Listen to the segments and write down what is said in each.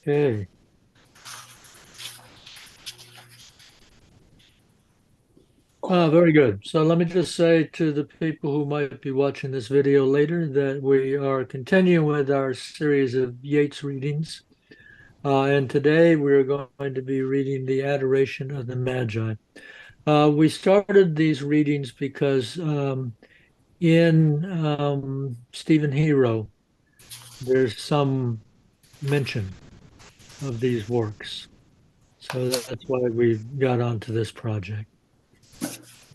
Okay. Very good. So let me just say to the people who might be watching this video later that we are continuing with our series of Yeats readings. And today we're going to be reading the Adoration of the Magi. We started these readings because in Stephen Hero, there's some mention of these works. So that's why we got onto this project.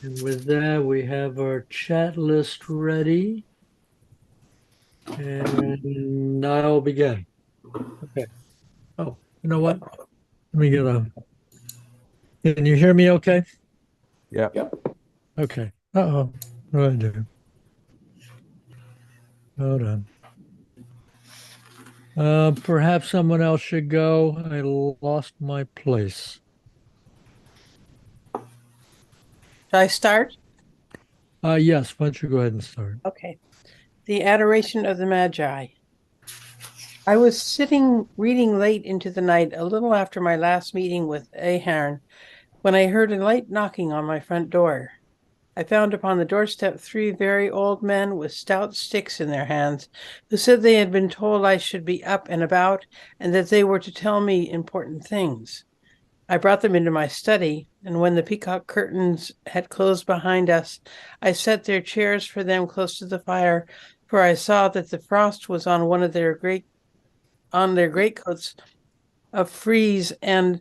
And with that, we have our chat list ready, and I'll begin. Okay. Oh, you know what? Let me get a. Can you hear me okay? Yeah. Okay. Uh-oh. What do I do? Hold on. Perhaps someone else should go. I lost my place. Shall I start? Yes, why don't you go ahead and start? Okay. The Adoration of the Magi. I was sitting reading late into the night, a little after my last meeting with Ahern, when I heard a light knocking on my front door. I found upon the doorstep three very old men with stout sticks in their hands, who said they had been told I should be up and about, and that they were to tell me important things. I brought them into my study, and when the peacock curtains had closed behind us, I set their chairs for them close to the fire, for I saw that the frost was on one of their greatcoats of frieze and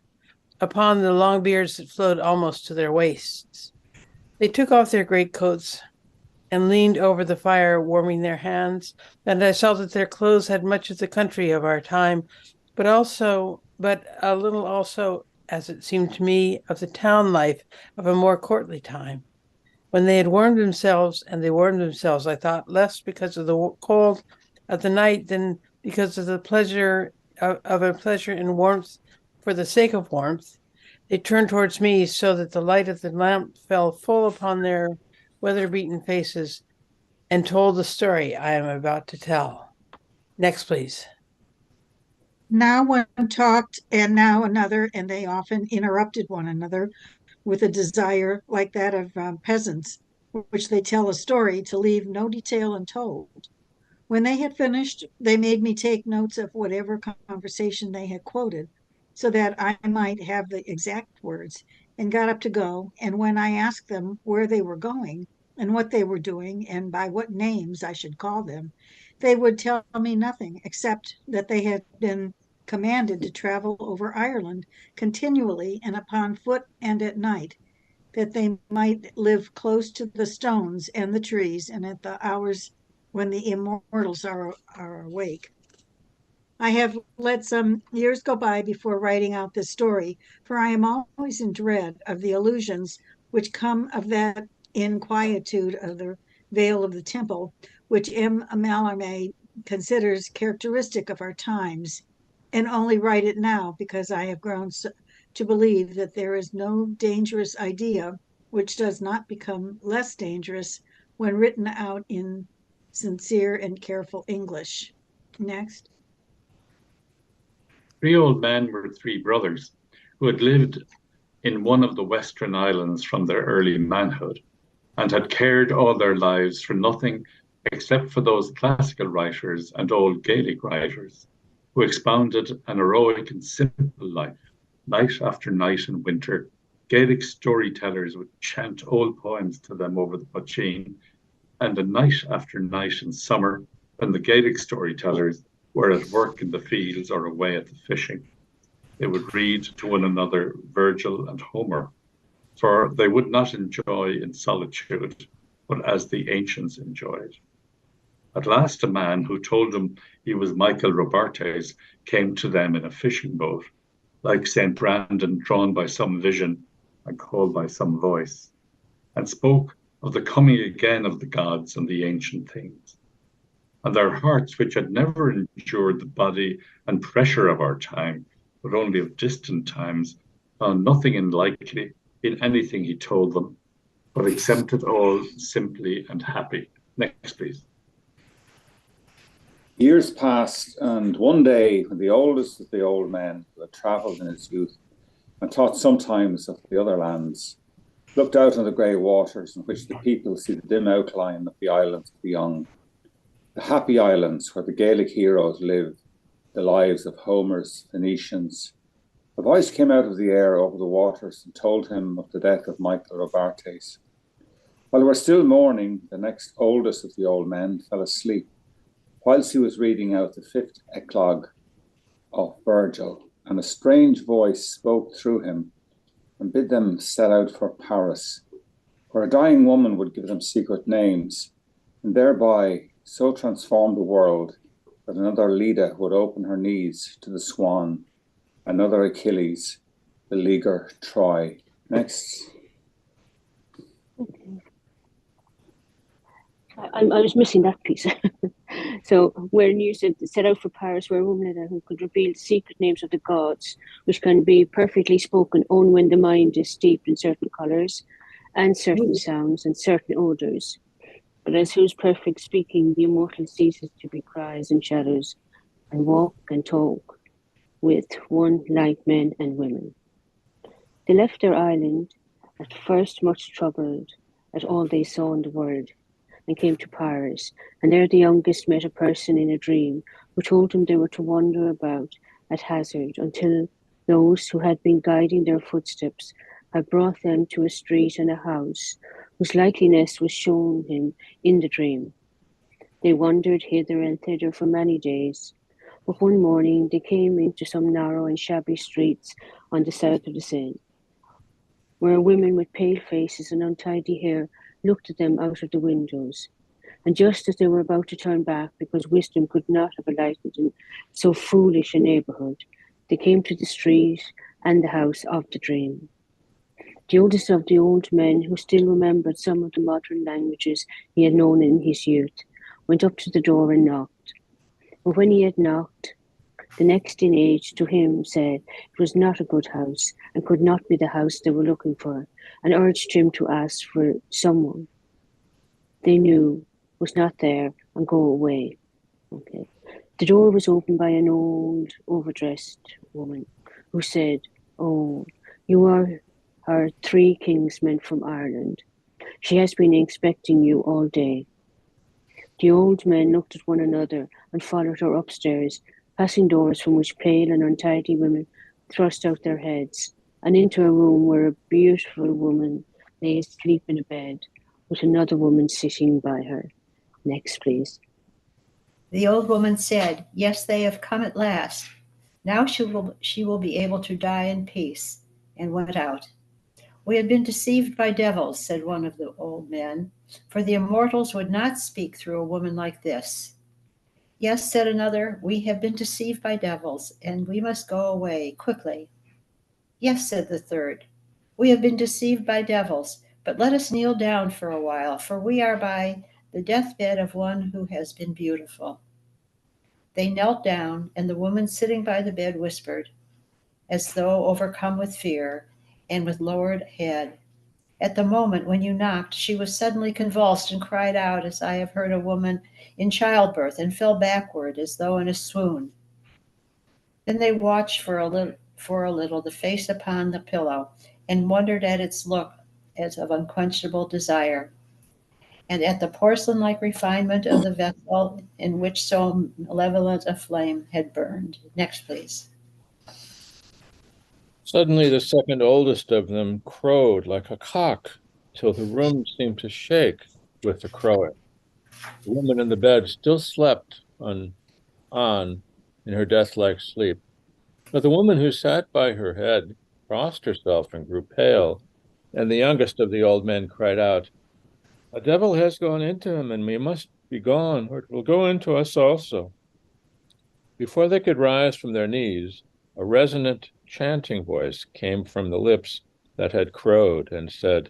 upon the long beards that flowed almost to their waists. They took off their greatcoats and leaned over the fire, warming their hands, and I saw that their clothes had much of the country of our time, but a little also, as it seemed to me, of the town life of a more courtly time. When they had warmed themselves, and they warmed themselves, I thought, less because of the cold of the night than because of the pleasure of a pleasure in warmth for the sake of warmth. They turned towards me so that the light of the lamp fell full upon their weather-beaten faces and told the story I am about to tell. Next, please. Now one talked and now another, and they often interrupted one another with a desire like that of peasants, which they tell a story to leave no detail untold. When they had finished, they made me take notes of whatever conversation they had quoted, so that I might have the exact words, and got up to go. And when I asked them where they were going, and what they were doing, and by what names I should call them, they would tell me nothing except that they had been commanded to travel over Ireland continually and upon foot and at night, that they might live close to the stones and the trees, and at the hours when the immortals are awake. I have let some years go by before writing out this story, for I am always in dread of the illusions which come of that inquietude of the veil of the temple, which M. Mallarmé considers characteristic of our times, and only write it now because I have grown to believe that there is no dangerous idea which does not become less dangerous when written out in sincere and careful English. Next. Three old men were three brothers who had lived in one of the Western islands from their early manhood and had cared all their lives for nothing except for those classical writers and old Gaelic writers who expounded an heroic and simple life. Night after night in winter, Gaelic storytellers would chant old poems to them over the poteen, and a night after night in summer, when the Gaelic storytellers were at work in the fields or away at the fishing, they would read to one another Virgil and Homer, for they would not enjoy in solitude, but as the ancients enjoyed. At last, a man who told them he was Michael Robartes came to them in a fishing boat, like St. Brandon, drawn by some vision and called by some voice, and spoke of the coming again of the gods and the ancient things. And their hearts, which had never endured the body and pressure of our time, but only of distant times, found nothing unlikely in anything he told them, but accepted all simply and happy. Next, please. Years passed, and one day, when the oldest of the old men who had travelled in his youth and thought sometimes of the other lands, looked out on the grey waters in which the people see the dim outline of the islands of the young, the happy islands where the Gaelic heroes live, the lives of Homer's Phoenicians. A voice came out of the air over the waters and told him of the death of Michael Robartes. While we were still mourning, the next oldest of the old men fell asleep whilst he was reading out the fifth eclogue of Virgil, and a strange voice spoke through him and bid them set out for Paris, where a dying woman would give them secret names, and thereby so transform the world that another Leda would open her knees to the swan, another Achilles, the leaguer Troy. Next. I was missing that piece. So when you said set out for Paris, where a woman who could reveal the secret names of the gods, which can be perfectly spoken only when the mind is steeped in certain colours and certain sounds and certain odours. But as whose perfect speaking the immortal ceases to be cries and shadows, and walk and talk with one like men and women. They left their island, at first much troubled at all they saw in the world, and came to Paris, and there the youngest met a person in a dream, who told them they were to wander about at hazard until those who had been guiding their footsteps had brought them to a street and a house, whose likeliness was shown him in the dream. They wandered hither and thither for many days, but one morning they came into some narrow and shabby streets on the south of the Seine, where women with pale faces and untidy hair looked at them out of the windows. And just as they were about to turn back, because wisdom could not have alighted in so foolish a neighbourhood, they came to the street and the house of the dream. The oldest of the old men, who still remembered some of the modern languages he had known in his youth, went up to the door and knocked. And when he had knocked, the next in age to him said it was not a good house and could not be the house they were looking for, and urged him to ask for someone they knew was not there and go away. Okay. The door was opened by an old, overdressed woman who said, "Oh, you are our three kingsmen from Ireland. She has been expecting you all day." The old men looked at one another and followed her upstairs, passing doors from which pale and untidy women thrust out their heads, and into a room where a beautiful woman lay asleep in a bed, with another woman sitting by her. Next, please. The old woman said, "Yes, they have come at last. Now she will be able to die in peace," and went out. "We have been deceived by devils," said one of the old men, "for the immortals would not speak through a woman like this." "Yes," said another, "we have been deceived by devils, and we must go away quickly." "Yes," said the third, "we have been deceived by devils, but let us kneel down for a while, for we are by the deathbed of one who has been beautiful." They knelt down, and the woman sitting by the bed whispered, as though overcome with fear, and with lowered head, "At the moment when you knocked, she was suddenly convulsed and cried out as I have heard a woman in childbirth, and fell backward as though in a swoon." Then they watched for a little the face upon the pillow, and wondered at its look as of unquenchable desire, and at the porcelain-like refinement of the vessel in which so malevolent a flame had burned. Next, please. Suddenly the second oldest of them crowed like a cock, till the room seemed to shake with the crowing. The woman in the bed still slept on in her death-like sleep, but the woman who sat by her head crossed herself and grew pale, and the youngest of the old men cried out, "A devil has gone into him, and we must be gone, or it will go into us also." Before they could rise from their knees, a resonant chanting voice came from the lips that had crowed and said,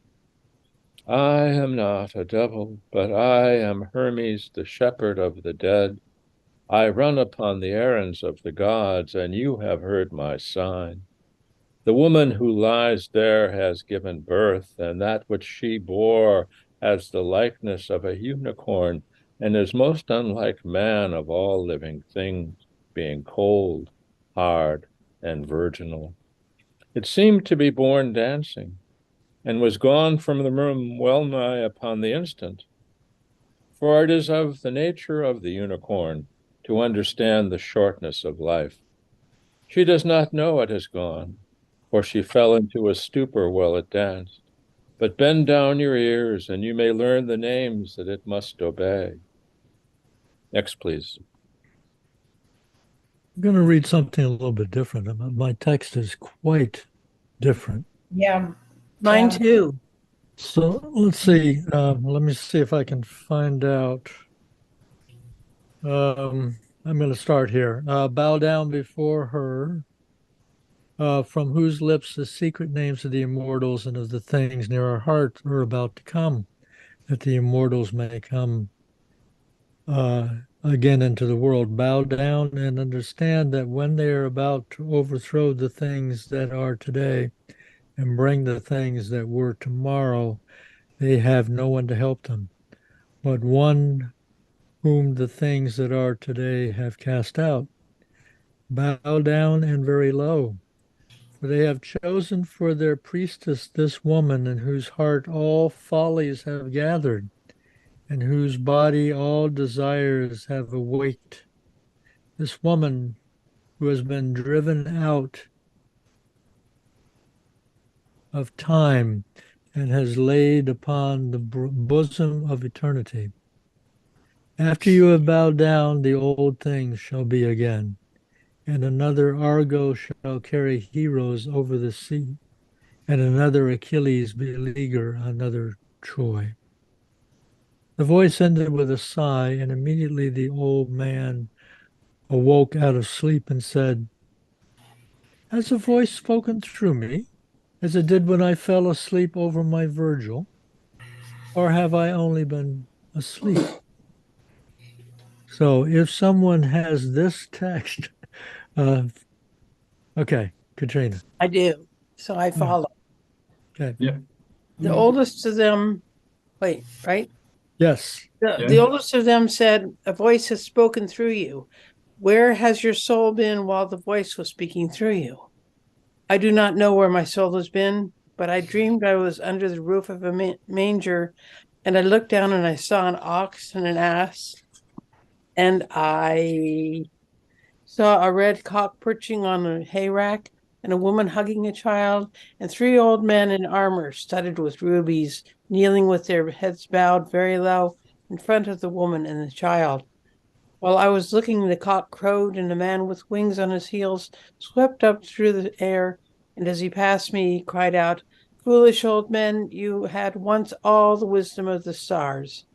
"I am not a devil, but I am Hermes, the shepherd of the dead. I run upon the errands of the gods, and you have heard my sign. The woman who lies there has given birth, and that which she bore has the likeness of a unicorn, and is most unlike man of all living things, being cold, hard, and virginal. It seemed to be born dancing, and was gone from the room well nigh upon the instant. For it is of the nature of the unicorn to understand the shortness of life. She does not know it has gone, for she fell into a stupor while it danced. But bend down your ears, and you may learn the names that it must obey. Next, please. I'm going to read something a little bit different. My text is quite different. Yeah. Mine Yeah. too. So let's see. Let me see if I can find out. I'm going to start here. Bow down before her, from whose lips the secret names of the immortals and of the things near our heart are about to come, that the immortals may come uh, again into the world. Bow down and understand that when they are about to overthrow the things that are today and bring the things that were tomorrow, they have no one to help them, but one whom the things that are today have cast out. Bow down and very low, for they have chosen for their priestess this woman in whose heart all follies have gathered, and whose body all desires have awaked. This woman who has been driven out of time and has laid upon the bosom of eternity. After you have bowed down, the old things shall be again, and another Argo shall carry heroes over the sea, and another Achilles beleaguer another Troy. The voice ended with a sigh, and immediately the old man awoke out of sleep and said, "Has a voice spoken through me, as it did when I fell asleep over my Virgil, or have I only been asleep?" So if someone has this text, uh, okay, Katrina. I do. So I Yeah. follow. Okay. Yeah. The oldest of them, wait, right? Yes. The oldest of them said, "A voice has spoken through you. Where has your soul been while the voice was speaking through you?" "I do not know where my soul has been, but I dreamed I was under the roof of a manger, and I looked down and I saw an ox and an ass, and I saw a red cock perching on a hay rack, and a woman hugging a child, and three old men in armor studded with rubies, kneeling with their heads bowed very low in front of the woman and the child. While I was looking, the cock crowed, and a man with wings on his heels swept up through the air, and as he passed me, he cried out, 'Foolish old men, you had once all the wisdom of the stars.'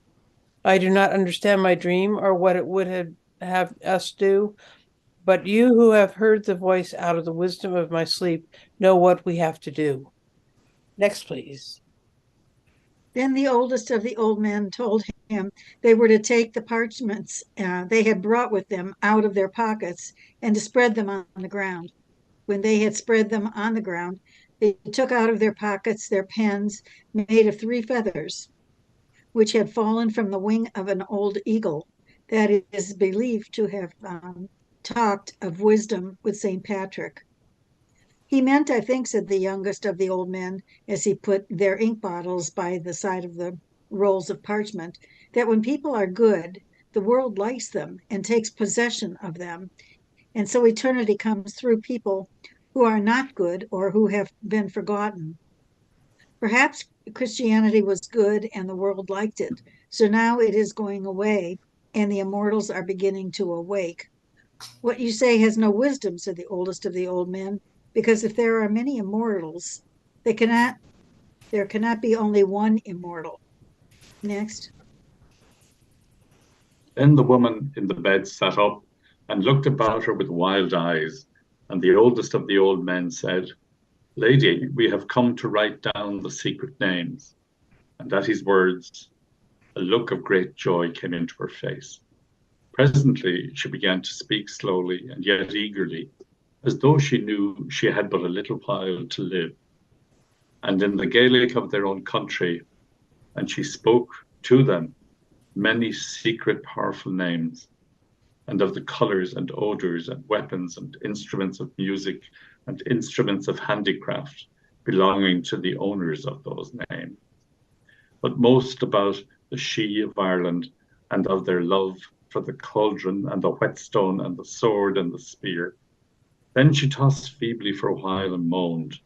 I do not understand my dream or what it would have us do, but you who have heard the voice out of the wisdom of my sleep know what we have to do." Next, please. Then the oldest of the old men told him they were to take the parchments they had brought with them out of their pockets and to spread them on the ground. When they had spread them on the ground, they took out of their pockets their pens made of three feathers, which had fallen from the wing of an old eagle that is believed to have talked of wisdom with St. Patrick. "He meant, I think," said the youngest of the old men, as he put their ink bottles by the side of the rolls of parchment, "that when people are good, the world likes them and takes possession of them. And so eternity comes through people who are not good or who have been forgotten. Perhaps Christianity was good and the world liked it. So now it is going away and the immortals are beginning to awake. What you say has no wisdom," said the oldest of the old men, "because if there are many immortals, there cannot be only one immortal." Next. Then the woman in the bed sat up and looked about her with wild eyes, and the oldest of the old men said, "Lady, we have come to write down the secret names." And at his words, a look of great joy came into her face. Presently she began to speak slowly and yet eagerly, as though she knew she had but a little while to live, and in the Gaelic of their own country, and she spoke to them, many secret powerful names, and of the colors and odors and weapons and instruments of music and instruments of handicraft belonging to the owners of those names, but most about the She of Ireland and of their love for the cauldron and the whetstone and the sword and the spear. Then she tossed feebly for a while and moaned,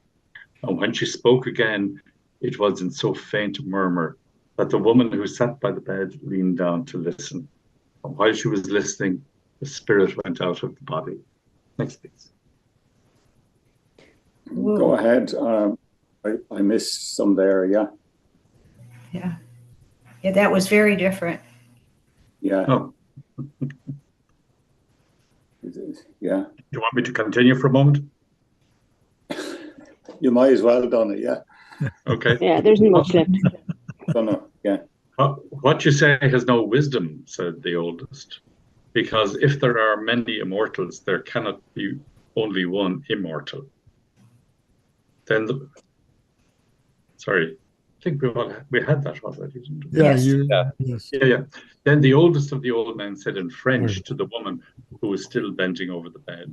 and when she spoke again, it was in so faint a murmur that the woman who sat by the bed leaned down to listen. And while she was listening, the spirit went out of the body. Next, please. Go ahead. I missed some there, yeah. Yeah. Yeah, that was very different. Yeah. Oh, Yeah. you want me to continue for a moment? You might as well have done it, yeah. Okay. Yeah, there isn't much left. Don't know, yeah. What you say has no wisdom, said the oldest, because if there are many immortals, there cannot be only one immortal. Then sorry, I think we had that already, didn't we? Yeah, Yes. yes. Yeah. Then the oldest of the old men said in French to the woman who was still bending over the bed,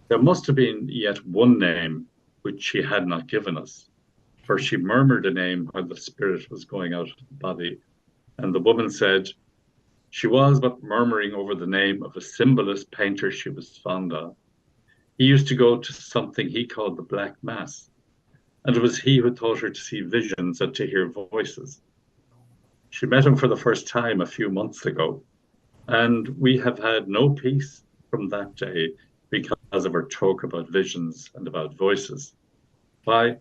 there must have been yet one name which she had not given us, for she murmured a name while the spirit was going out of the body. And the woman said, she was but murmuring over the name of a symbolist painter she was fond of. He used to go to something he called the Black Mass, and it was he who taught her to see visions and to hear voices. She met him for the first time a few months ago, and we have had no peace from that day because of her talk about visions and about voices. Why,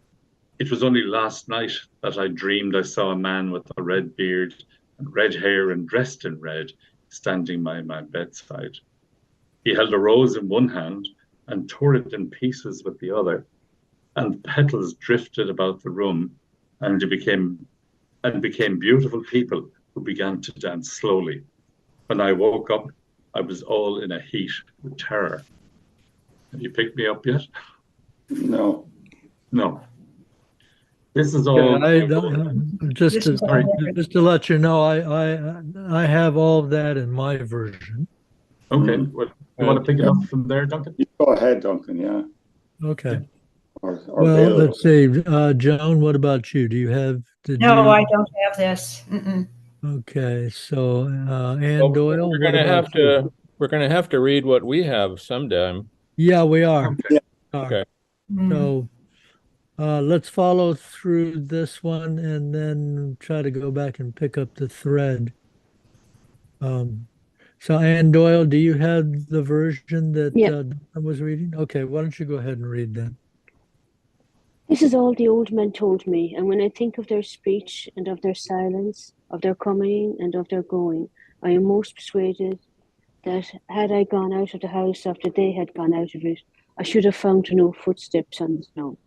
it was only last night that I dreamed I saw a man with a red beard and red hair and dressed in red standing by my bedside. He held a rose in one hand and tore it in pieces with the other, and petals drifted about the room and became beautiful people who began to dance slowly. When I woke up, I was all in a heat with terror. Have you picked me up yet? No. No. This is all. Just to let you know, I have all of that in my version. Okay. Well, you want to pick it up from there, Duncan? Go ahead, Duncan, yeah. Okay. Or Well, Bill. let's see. Joan, what about you? Do you have? No, I don't have this. Mm-mm. Okay, so Ann Doyle, we're what gonna about have you? to read what we have sometime. Yeah, we are. Okay. Yeah. Okay. So let's follow through this one and then try to go back and pick up the thread. So Ann Doyle, do you have the version that Yeah. I was reading? Okay, why don't you go ahead and read that? This is all the old men told me, and when I think of their speech and of their silence, of their coming and of their going, I am most persuaded that had I gone out of the house after they had gone out of it, I should have found no footsteps on the snow.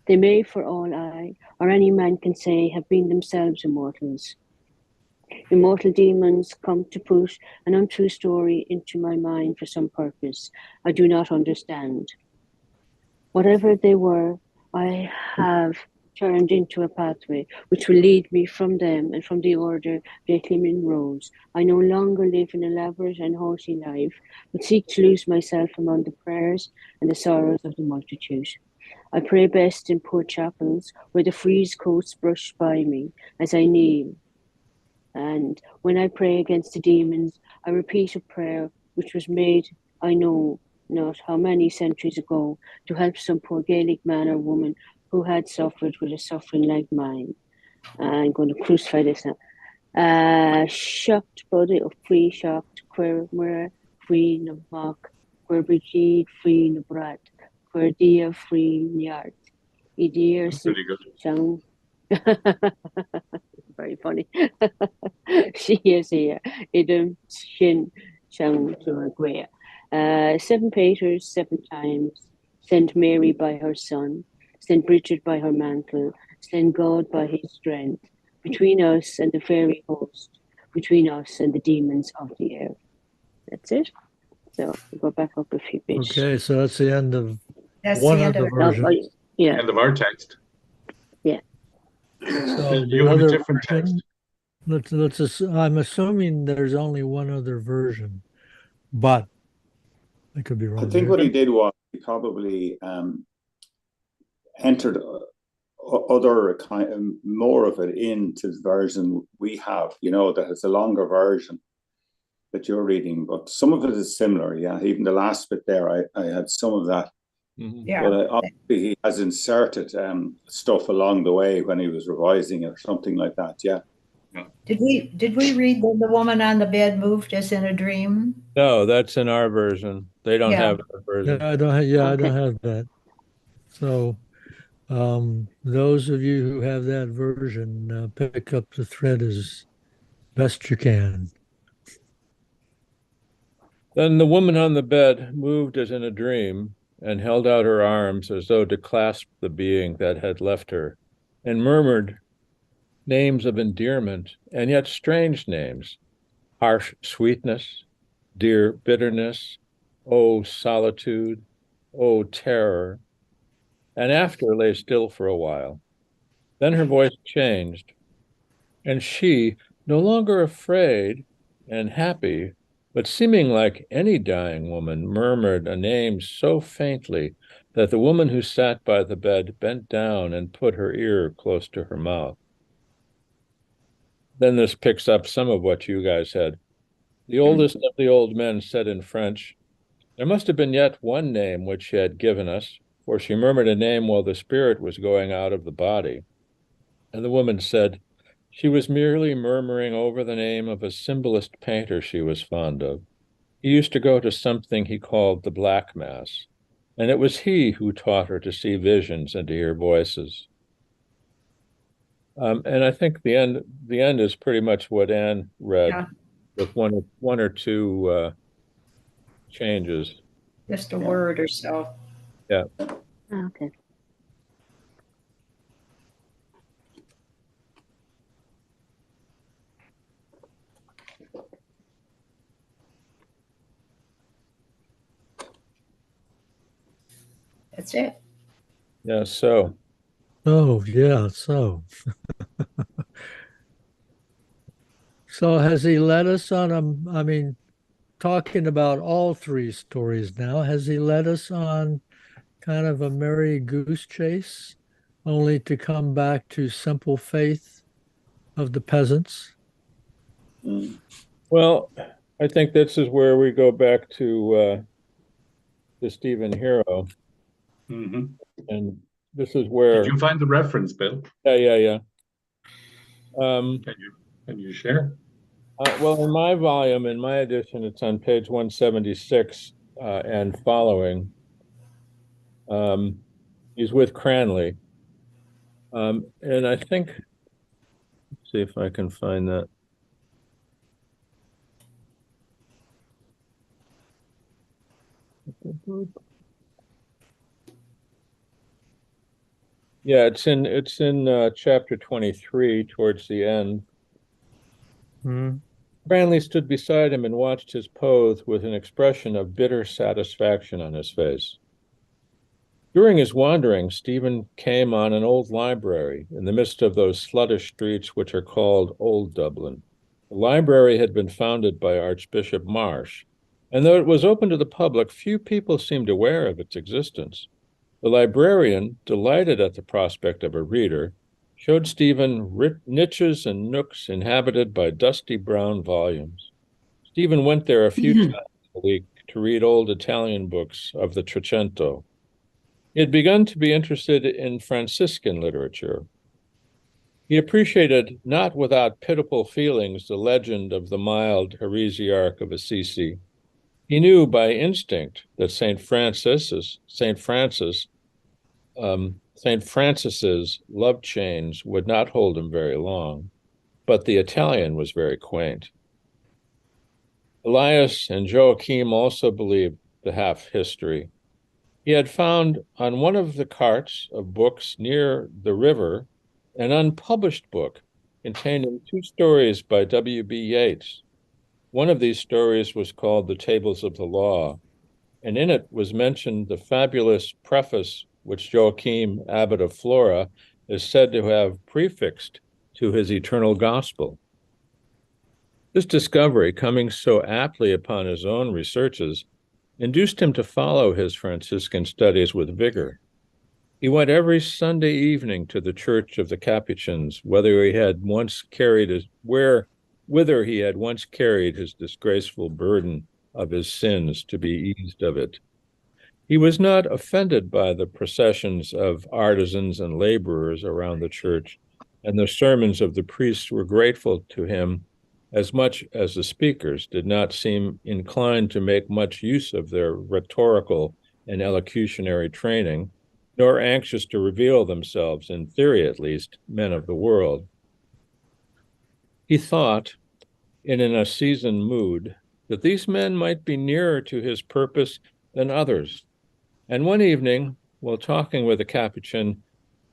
They may, for all I, or any man can say, have been themselves immortals. Immortal demons come to put an untrue story into my mind for some purpose I do not understand. Whatever they were, I have turned into a pathway which will lead me from them and from the order they claim in roads. I no longer live an elaborate and haughty life, but seek to lose myself among the prayers and the sorrows of the multitude. I pray best in poor chapels where the frieze coats brush by me as I kneel. And when I pray against the demons, I repeat a prayer which was made, I know not how many centuries ago, to help some poor Gaelic man or woman who had suffered with a suffering like mine. I'm going to crucify this now. Shocked body of free shocked, queer mura, free na mock, queer brigade, free na brat, queer dia free yard. Idir Pretty good. Very funny. She is here. Idem shin shang to a queer. 7 Peters 7 times. Send Mary by her son. Send Bridget by her mantle. Send God by his strength. Between us and the fairy host. Between us and the demons of the air. That's it. So we'll go back up a few bits. Okay, so that's the end of That's one the of end the of it. versions. Yeah. End of our text. So You the have a other different version, text. I'm assuming there's only one other version, but I could be I wrong think there. what he did was he probably entered other kind of more of it into the version we have, that has a longer version that you're reading, but some of it is similar. Yeah, even the last bit there, I had some of that. Yeah. But obviously, he has inserted stuff along the way when he was revising it or something like that. Yeah. Did we read that the woman on the bed moved as in a dream? No, that's in our version. They don't Yeah. have that version. I Okay. don't have that. So, those of you who have that version, pick up the thread as best you can. Then the woman on the bed moved as in a dream and held out her arms as though to clasp the being that had left her, and murmured names of endearment, and yet strange names: harsh sweetness, dear bitterness, oh solitude, oh terror, and after lay still for a while. Then her voice changed, and she, no longer afraid and happy, but seeming like any dying woman, murmured a name so faintly that the woman who sat by the bed bent down and put her ear close to her mouth. Then this picks up some of what you guys had. The oldest of the old men said in French, "There must have been yet one name which she had given us, for she murmured a name while the spirit was going out of the body." And the woman said, "She was merely murmuring over the name of a symbolist painter she was fond of. He used to go to something he called the Black Mass, and it was he who taught her to see visions and to hear voices." And I think the end is pretty much what Anne read, Yeah. with one or two changes. Just a word or so. Yeah. Okay. That's it. Yeah. So, Oh, yeah. So has he led us on I mean, talking about all three stories now, has he led us on kind of a merry goose chase, only to come back to simple faith of the peasants? Mm. well, I think this is where we go back to Stephen Hero, Hmm. and this is Did where, you find the reference, Bill? yeah. Um, Can you share? well, in my volume, in my edition, it's on page 176 and following. Um, he's with Cranley. And I think, let's see if I can find that. Yeah, it's in chapter 23 towards the end. Hmm. Cranley stood beside him and watched his pose with an expression of bitter satisfaction on his face. During his wanderings, Stephen came on an old library in the midst of those sluttish streets which are called Old Dublin. The library had been founded by Archbishop Marsh, and though it was open to the public, few people seemed aware of its existence. The librarian, delighted at the prospect of a reader, showed Stephen niches and nooks inhabited by dusty brown volumes. Stephen went there a few times a week to read old Italian books of the Trecento. He had begun to be interested in Franciscan literature. He appreciated, not without pitiful feelings, the legend of the mild heresiarch of Assisi. He knew by instinct that Saint Francis's love chains would not hold him very long, but the Italian was very quaint. Elias and Joachim also believed the half history. He had found on one of the carts of books near the river an unpublished book containing two stories by W.B. Yeats. One of these stories was called The Tables of the Law, and in it was mentioned the fabulous preface which Joachim, abbot of Flora, is said to have prefixed to his eternal gospel. This discovery, coming so aptly upon his own researches, induced him to follow his Franciscan studies with vigor. He went every Sunday evening to the church of the Capuchins, whither he had once carried his disgraceful burden of his sins to be eased of it. He was not offended by the processions of artisans and laborers around the church, and the sermons of the priests were grateful to him as much as the speakers did not seem inclined to make much use of their rhetorical and elocutionary training, nor anxious to reveal themselves, in theory at least, men of the world. He thought, in an unseasoned mood, that these men might be nearer to his purpose than others. And one evening, while talking with a Capuchin,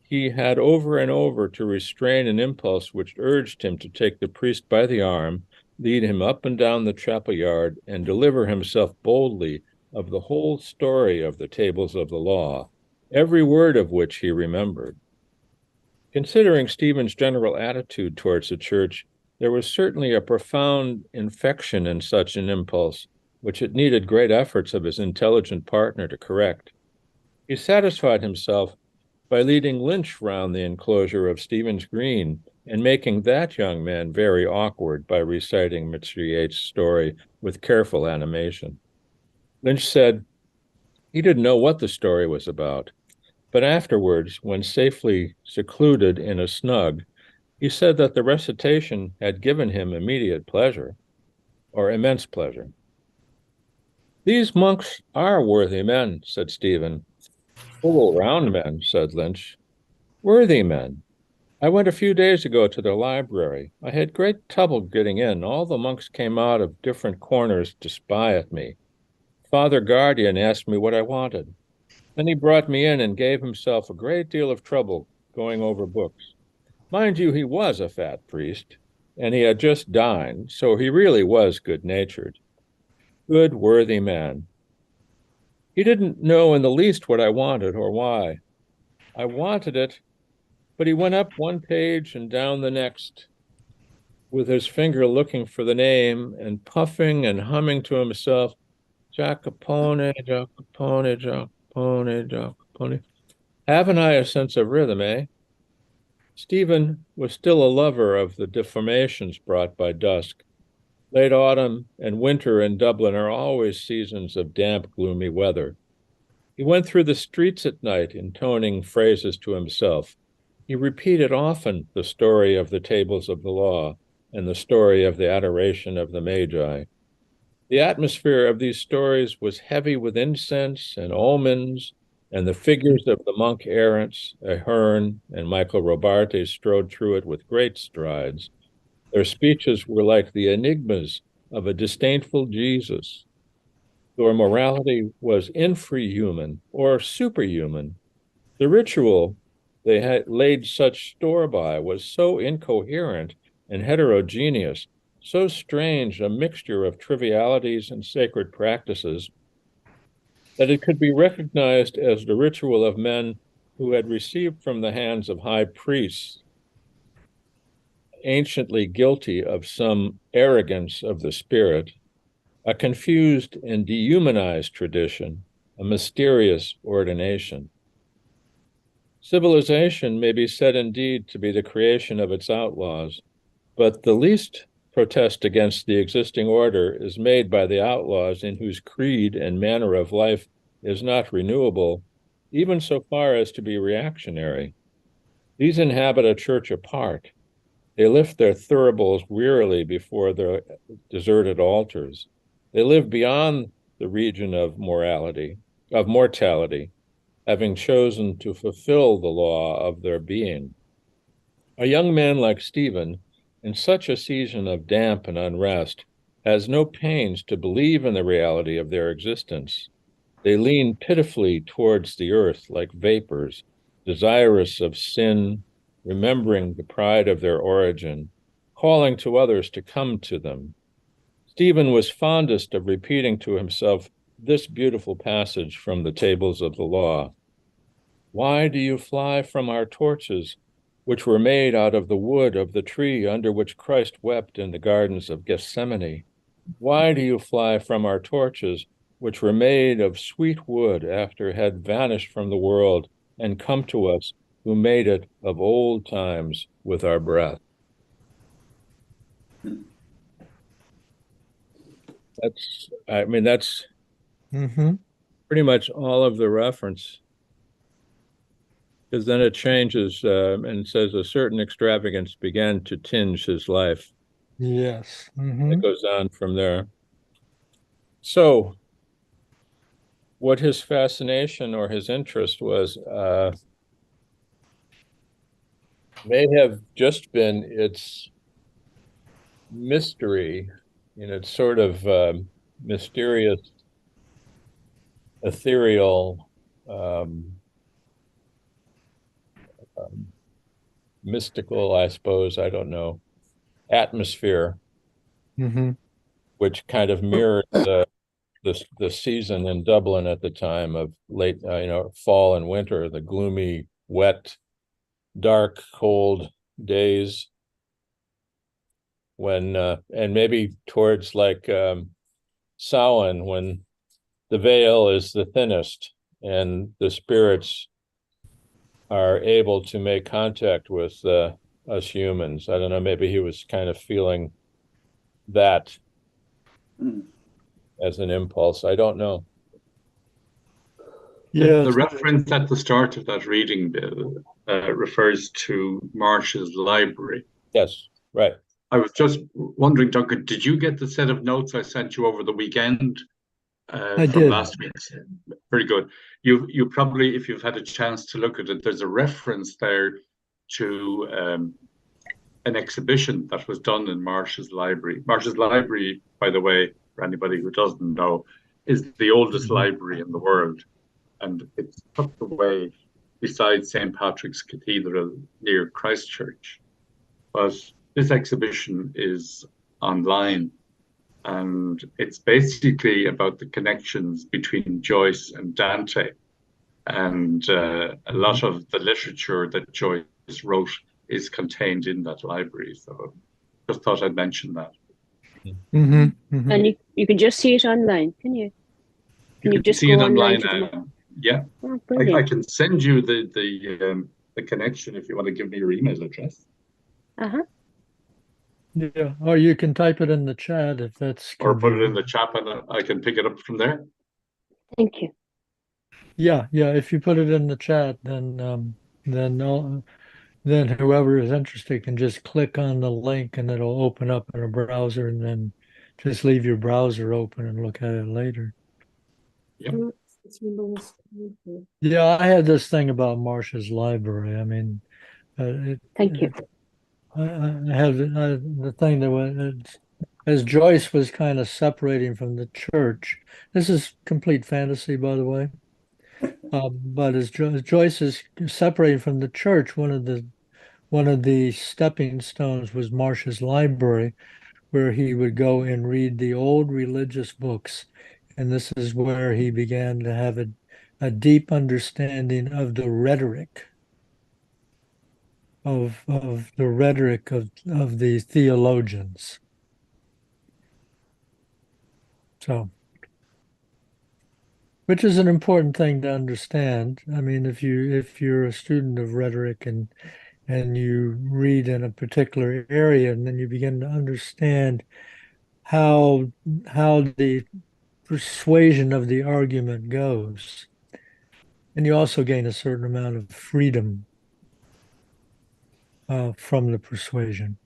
he had over and over to restrain an impulse which urged him to take the priest by the arm, lead him up and down the chapel yard, and deliver himself boldly of the whole story of the tables of the law, every word of which he remembered. Considering Stephen's general attitude towards the church, there was certainly a profound infection in such an impulse, which it needed great efforts of his intelligent partner to correct. He satisfied himself by leading Lynch round the enclosure of Stephen's Green and making that young man very awkward by reciting Mr. Yeats' story with careful animation. Lynch said he didn't know what the story was about, but afterwards, when safely secluded in a snug, he said that the recitation had given him immediate pleasure, or immense pleasure. "These monks are worthy men," said Stephen. "Full round men," said Lynch. "Worthy men. I went a few days ago to their library. I had great trouble getting in. All the monks came out of different corners to spy at me. Father Guardian asked me what I wanted. Then he brought me in and gave himself a great deal of trouble going over books. Mind you, he was a fat priest, and he had just dined, so he really was good-natured. Good, worthy man. He didn't know in the least what I wanted or why. I wanted it, but he went up one page and down the next, with his finger looking for the name and puffing and humming to himself, Jacopone, Jacopone, Jacopone, Jacopone. Haven't I a sense of rhythm, eh?" Stephen was still a lover of the deformations brought by dusk. Late autumn and winter in Dublin are always seasons of damp, gloomy weather. He went through the streets at night, intoning phrases to himself. He repeated often the story of the tables of the law and the story of the adoration of the Magi. The atmosphere of these stories was heavy with incense and omens, and the figures of the monk errants, Ahern and Michael Robarte, strode through it with great strides. Their speeches were like the enigmas of a disdainful Jesus. Their morality was infrahuman or superhuman. The ritual they had laid such store by was so incoherent and heterogeneous, so strange a mixture of trivialities and sacred practices, that it could be recognized as the ritual of men who had received from the hands of high priests, anciently guilty of some arrogance of the spirit, a confused and dehumanized tradition, a mysterious ordination. Civilization may be said indeed to be the creation of its outlaws, but the least protest against the existing order is made by the outlaws in whose creed and manner of life is not renewable, even so far as to be reactionary. These inhabit a church apart. They lift their thuribles wearily before their deserted altars. They live beyond the region of mortality, having chosen to fulfill the law of their being. A young man like Stephen, in such a season of damp and unrest, has no pains to believe in the reality of their existence. They lean pitifully towards the earth like vapors, desirous of sin, remembering the pride of their origin, calling to others to come to them. Stephen was fondest of repeating to himself this beautiful passage from the tables of the law. "Why do you fly from our torches which were made out of the wood of the tree under which Christ wept in the gardens of Gethsemane? Why do you fly from our torches, which were made of sweet wood after it had vanished from the world, and come to us who made it of old times with our breath? That's pretty much all of the reference, because then it changes and says a certain extravagance began to tinge his life. Yes. It goes on from there. So what his fascination or his interest was may have just been its mystery, its sort of mysterious, ethereal, mystical, I suppose, I don't know, atmosphere, which kind of mirrored the season in Dublin at the time of late, fall and winter, the gloomy, wet, dark, cold days when, and maybe towards like Samhain, when the veil is the thinnest and the spirits are able to make contact with us humans. I don't know, maybe he was kind of feeling that as an impulse. I don't know. Yeah. The reference at the start of that reading, Bill, refers to Marsh's library. Yes, right. I was just wondering, Duncan, did you get the set of notes I sent you over the weekend I from did. last week? Very good. You probably, if you've had a chance to look at it, there's a reference there to an exhibition that was done in Marsh's library. Marsh's library, by the way, for anybody who doesn't know, is the oldest library in the world. And it's tucked away beside St. Patrick's Cathedral near Christchurch. But this exhibition is online, and it's basically about the connections between Joyce and Dante. And a lot of the literature that Joyce wrote is contained in that library. So just thought I'd mention that. And you can just see it online, can you? Can you just see go it online online? Yeah. Oh, I can send you the connection if you want to give me your email address. Yeah, or you can type it in the chat if that's or put it in convenient. the chat and I can pick it up from there. Thank you. Yeah, if you put it in the chat, then whoever is interested can just click on the link and it'll open up in a browser, and then just leave your browser open and look at it later. Yep. Yeah, I had this thing about Marsh's library. I mean, Thank you. I have the thing that was, as Joyce was kind of separating from the church. This is complete fantasy, by the way. But as Joyce is separating from the church, one of the stepping stones was Marsh's library, where he would go and read the old religious books. And this is where he began to have a deep understanding of the rhetoric of the theologians. So, which is an important thing to understand. I mean, if you're a student of rhetoric and you read in a particular area, and then you begin to understand how the persuasion of the argument goes, and you also gain a certain amount of freedom from the persuasion.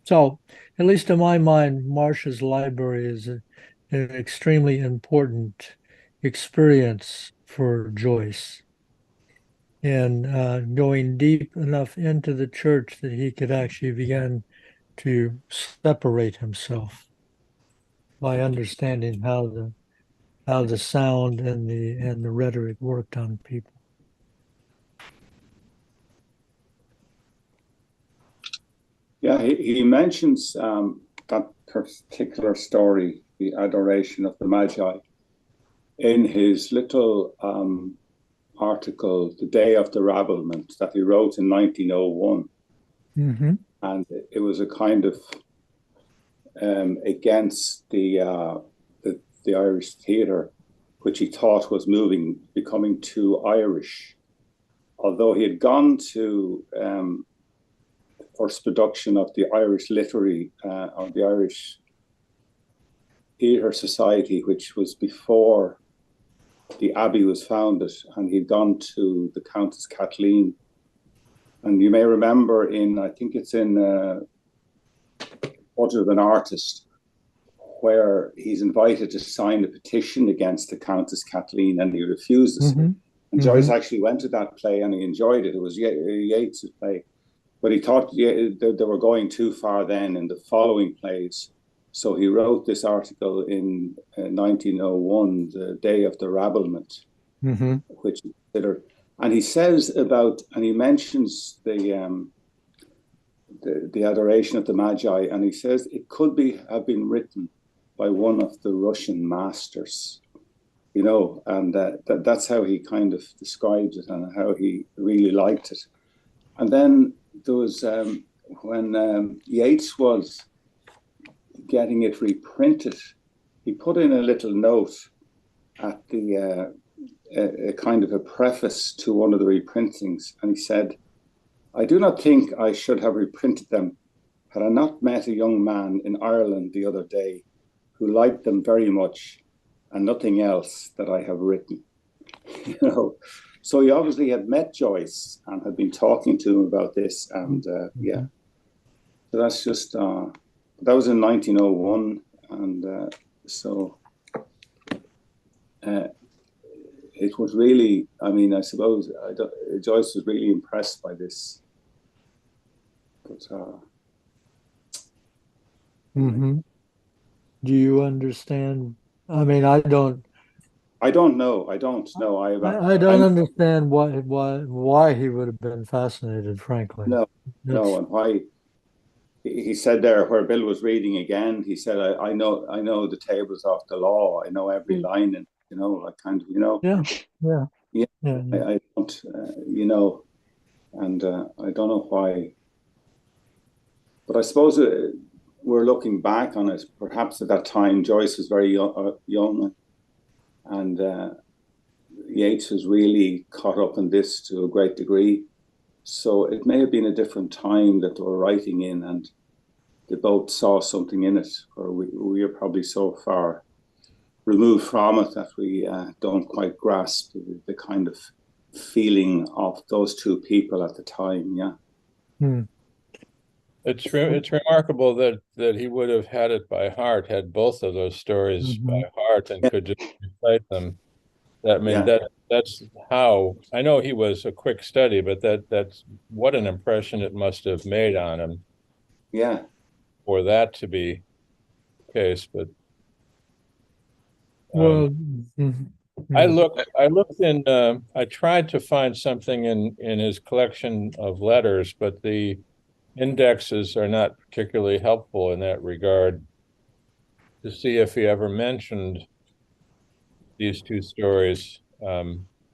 So, at least in my mind, Marsh's library is an extremely important experience for Joyce, and going deep enough into the church that he could actually begin to separate himself by understanding how the sound and the rhetoric worked on people. Yeah, he mentions that particular story, the Adoration of the Magi, in his little article, The Day of the Rabblement, that he wrote in 1901. Mm-hmm. And it was a kind of against the Irish theatre, which he thought was becoming too Irish. Although he had gone to first production of the Irish Literary or the Irish Theatre Society, which was before the Abbey was founded, and he'd gone to the Countess Kathleen. And you may remember I think it's in Portrait of an Artist, where he's invited to sign a petition against the Countess Kathleen, and he refuses. Mm-hmm. And Joyce actually went to that play and he enjoyed it. It was Yeats' play. But he thought they were going too far then in the following plays. So he wrote this article in 1901, The Day of the Rabblement, which he considered. And he says and he mentions the Adoration of the Magi, and he says it could have been written by one of the Russian masters, and that's how he kind of described it and how he really liked it. And then there was, when Yeats was getting it reprinted, he put in a little note at the a kind of a preface to one of the reprintings, and he said, "I do not think I should have reprinted them had I not met a young man in Ireland the other day who liked them very much, and nothing else that I have written." So he obviously had met Joyce and had been talking to him about this, and so that's just that was in 1901, and so it was really, I suppose Joyce was really impressed by this. But do you understand? I don't. I don't know. I don't understand why he would have been fascinated, frankly. No, and why he said there where Bill was reading again, he said, I know the tables of the law. I know every line, and I kind of, I don't, and I don't know why. But I suppose we're looking back on it. Perhaps at that time, Joyce was very young, and Yeats was really caught up in this to a great degree. So it may have been a different time that they were writing in, and they both saw something in it, or we are probably so far removed from it that we don't quite grasp the kind of feeling of those two people at the time. It's remarkable that he would have had it by heart, had both of those stories by heart, and could just recite them. That's how I know he was a quick study, but that's what an impression it must have made on him. Yeah. For that to be the case, but I looked in. I tried to find something in his collection of letters, but the indexes are not particularly helpful in that regard, to see if he ever mentioned these two stories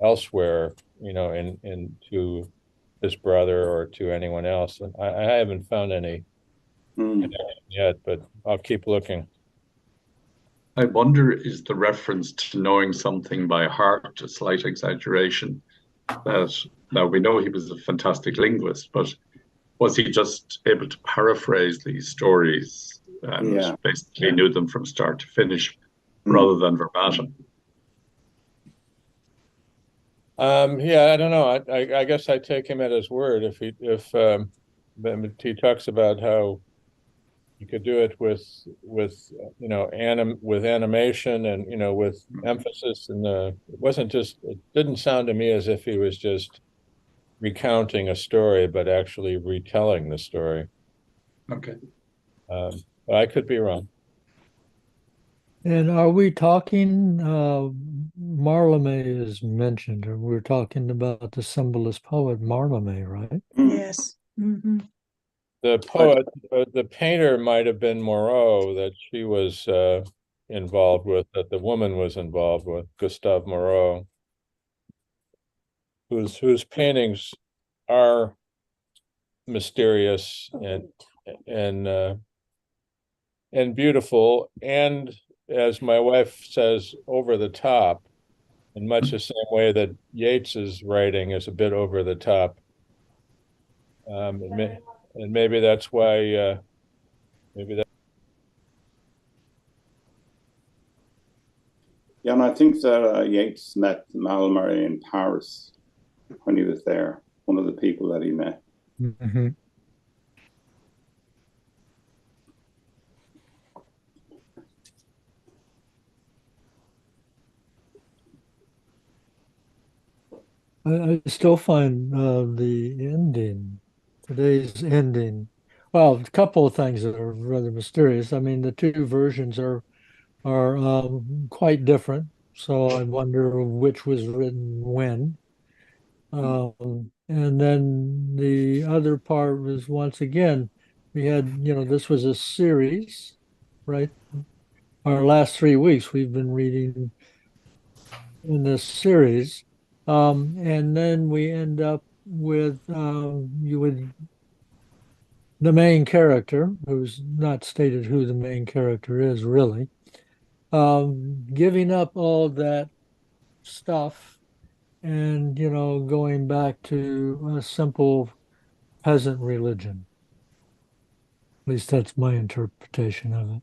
elsewhere, in to his brother or to anyone else. And I haven't found any yet, but I'll keep looking. I wonder, is the reference to knowing something by heart a slight exaggeration? That now we know he was a fantastic linguist, but was he just able to paraphrase these stories and basically knew them from start to finish rather than verbatim? I don't know. I guess I take him at his word. If he talks about how you could do it with animation and with emphasis, and it didn't sound to me as if he was just recounting a story, but actually retelling the story. Okay. But I could be wrong. And are we talking, Marleme is mentioned, or we're talking about the symbolist poet Marleme, right? Yes. The poet, the painter might have been Moreau, that she was involved with, that the woman was involved with, Gustave Moreau. whose paintings are mysterious and uh, and beautiful, and as my wife says, over the top, in much the same way that Yeats's writing is a bit over the top. And maybe that's why maybe that. Yeah, and I think that Yeats met Mallory in Paris when he was there, one of the people that he met. Mm-hmm. I still find today's ending, well, a couple of things that are rather mysterious. I mean, the two versions are quite different, so I wonder which was written when. And then the other part was once again, we had, this was a series, right? Our last 3 weeks we've been reading in this series. And then we end up with the main character, who's not stated who the main character is really, giving up all that stuff and, going back to a simple peasant religion. At least that's my interpretation of it.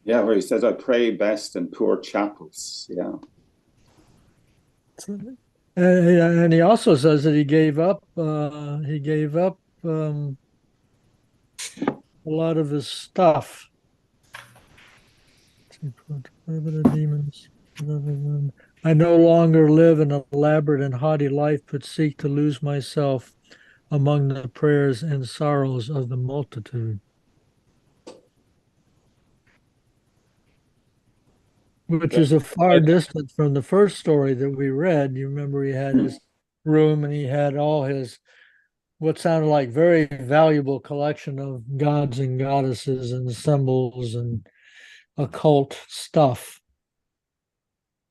Yeah, where he says, I pray best in poor chapels. Yeah. And he also says that he gave up a lot of his stuff. Demons. I no longer live an elaborate and haughty life, but seek to lose myself among the prayers and sorrows of the multitude. Which is a far distance from the first story that we read. You remember he had his room and he had all his what sounded like very valuable collection of gods and goddesses and symbols and occult stuff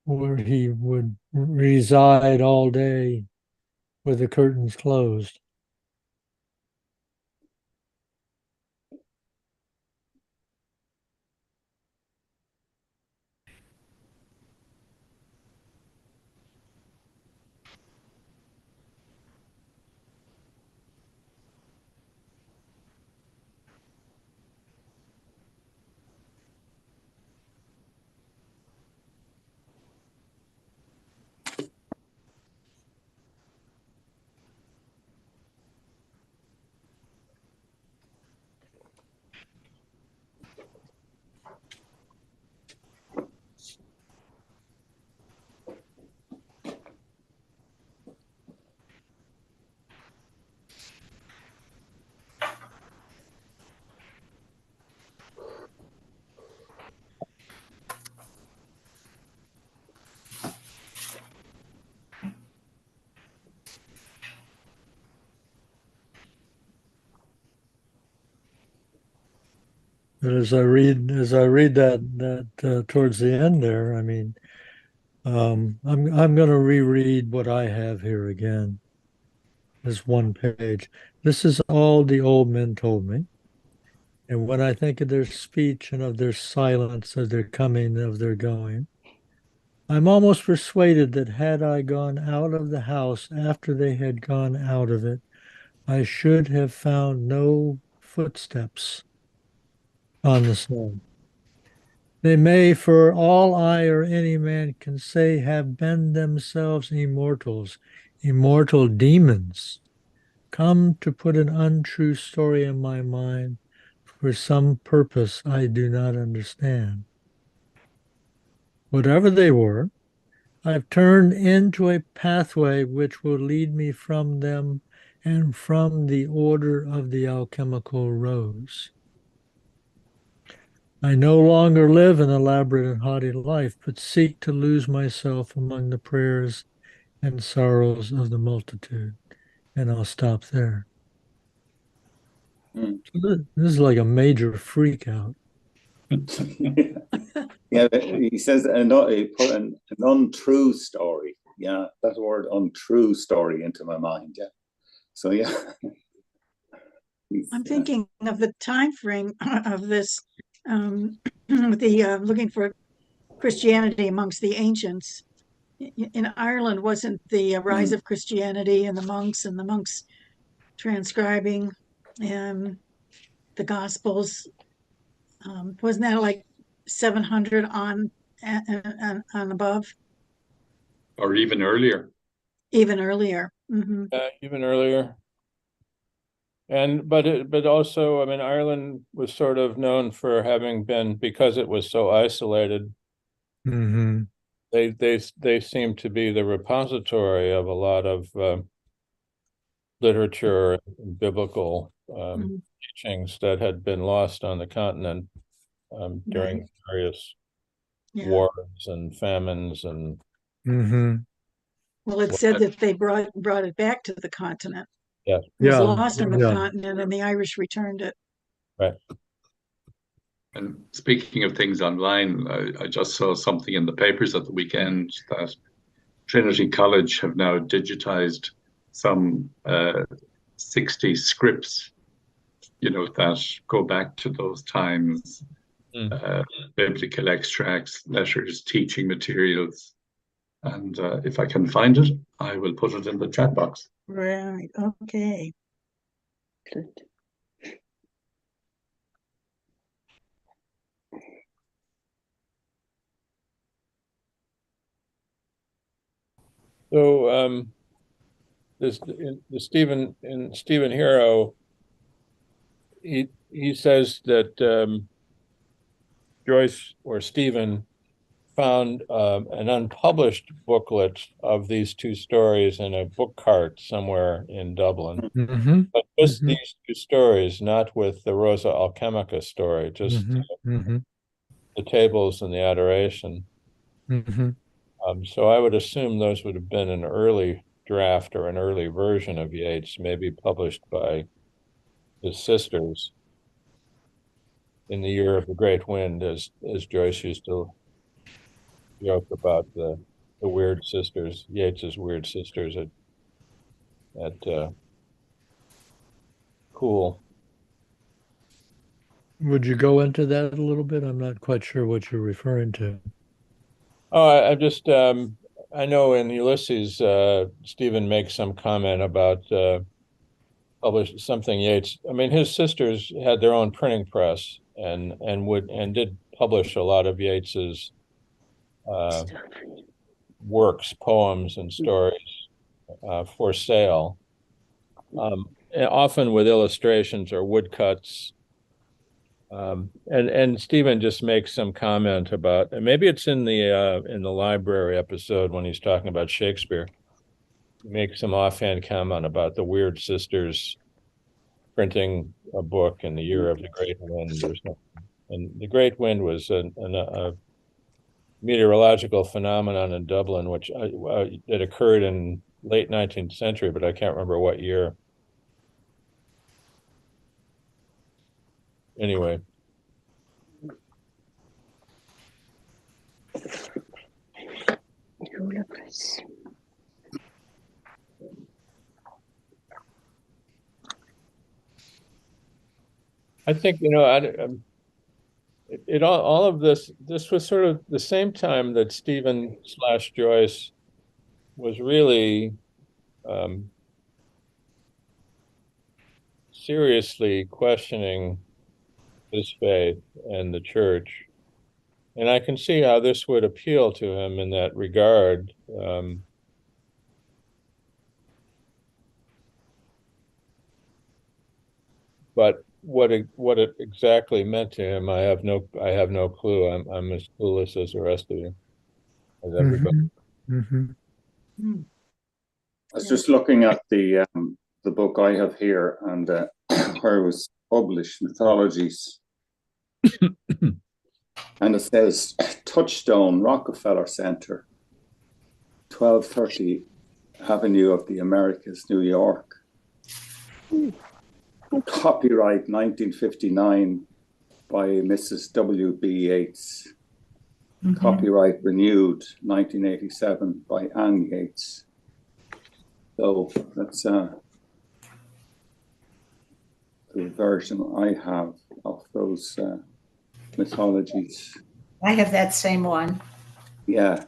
where he would reside all day with the curtains closed. But as I read that towards the end there, I mean, I'm going to reread what I have here again. This one page. This is all the old men told me. And when I think of their speech and of their silence, of their coming, of their going, I'm almost persuaded that had I gone out of the house after they had gone out of it, I should have found no footsteps on the snow. They may, for all I or any man can say, have been themselves immortals, immortal demons, come to put an untrue story in my mind for some purpose I do not understand. Whatever they were, I've turned into a pathway which will lead me from them and from the order of the alchemical rose. I no longer live an elaborate and haughty life, but seek to lose myself among the prayers and sorrows of the multitude. And I'll stop there. Mm. So this is like a major freak out. Yeah, he says he put an untrue story. Yeah, that word untrue story into my mind. Yeah. So yeah. I'm thinking of the time frame of this, with the looking for Christianity amongst the ancients. In Ireland, wasn't the rise of Christianity and the monks transcribing the Gospels? Wasn't that like 700 on and above? Or even earlier. Even earlier. Even earlier. But also, I mean, Ireland was sort of known for having been, because it was so isolated, they seem to be the repository of a lot of literature and biblical teachings that had been lost on the continent during various wars and famines and. Well, it's said that they brought it back to the continent. Yeah. It was lost on the continent, and the Irish returned it. Right. And speaking of things online, I just saw something in the papers at the weekend that Trinity College have now digitized some 60 scripts, that go back to those times, biblical extracts, letters, teaching materials. And if I can find it, I will put it in the chat box. Right. Okay. Good. So Stephen Hero, he says that Joyce or Stephen found an unpublished booklet of these two stories in a book cart somewhere in Dublin. But just these two stories, not with the Rosa Alchemica story, just the tables and the adoration. So I would assume those would have been an early draft or an early version of Yeats, maybe published by his sisters in the year of the great wind, as Joyce used to joke about the weird sisters, Yeats's weird sisters at Cool. Would you go into that a little bit? I'm not quite sure what you're referring to. Oh, I just I know in Ulysses, Stephen makes some comment about published something Yeats. I mean, his sisters had their own printing press and did publish a lot of Yeats's works, poems, and stories for sale, often with illustrations or woodcuts. And Stephen just makes some comment about, and maybe it's in the library episode when he's talking about Shakespeare. He makes some offhand comment about the weird sisters printing a book in the year of the great wind or something. And the great wind was a meteorological phenomenon in Dublin, which it occurred in late 19th century, but I can't remember what year. Anyway. I think, all of this was sort of the same time that Stephen / Joyce was really seriously questioning his faith and the church. And I can see how this would appeal to him in that regard. But what it exactly meant to him, I have no clue. I'm as clueless as the rest of you, as everybody. I was just looking at the book I have here, and where it was published, Mythologies, and it says Touchstone, Rockefeller Center, 1230 Avenue of the Americas, New York. Copyright 1959, by Mrs. W.B. Yeats. Mhm. Copyright renewed 1987 by Anne Yeats. So that's the version I have of those mythologies. I have that same one. Yeah.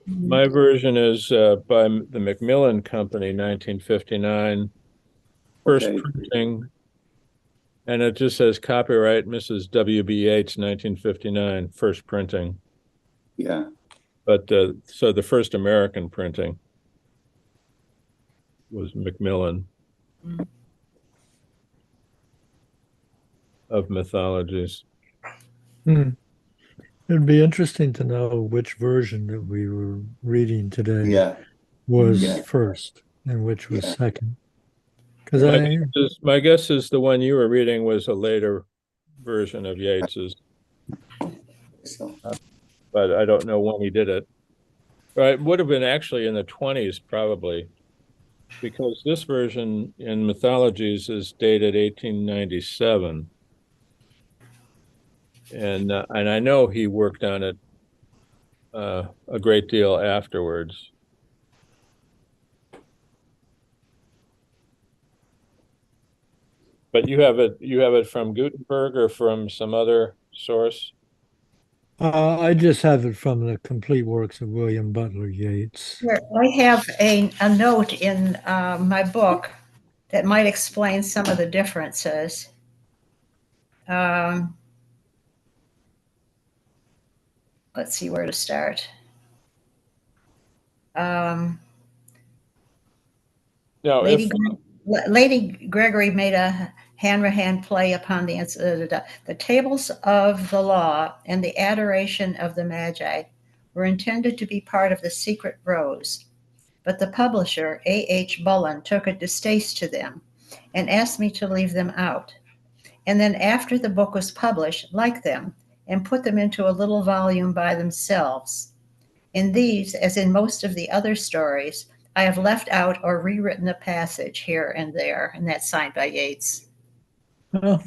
My version is by the Macmillan Company, 1959, first Okay. printing, and it just says copyright Mrs. W.B. Yeats, 1959, first printing. Yeah. But so the first American printing was Macmillan of mythologies. Hmm. It'd be interesting to know which version that we were reading today Yeah. was Yeah. first and which was Yeah. second. Because My guess is the one you were reading was a later version of Yeats's, So but I don't know when he did it. But it would have been actually in the 20s, probably, because this version in mythologies is dated 1897. And I know he worked on it a great deal afterwards. But you have it from Gutenberg or from some other source? I just have it from the complete works of William Butler Yeats. Here, I have a note in my book that might explain some of the differences. Um, let's see where to start. No, Lady Gregory made a hand play upon the tables of the law and the adoration of the Magi were intended to be part of the secret rose, but the publisher, A.H. Bullen, took a distaste to them and asked me to leave them out. And then after the book was published, like them, and put them into a little volume by themselves. In these, as in most of the other stories, I have left out or rewritten a passage here and there, and that's signed by Yeats. Oh,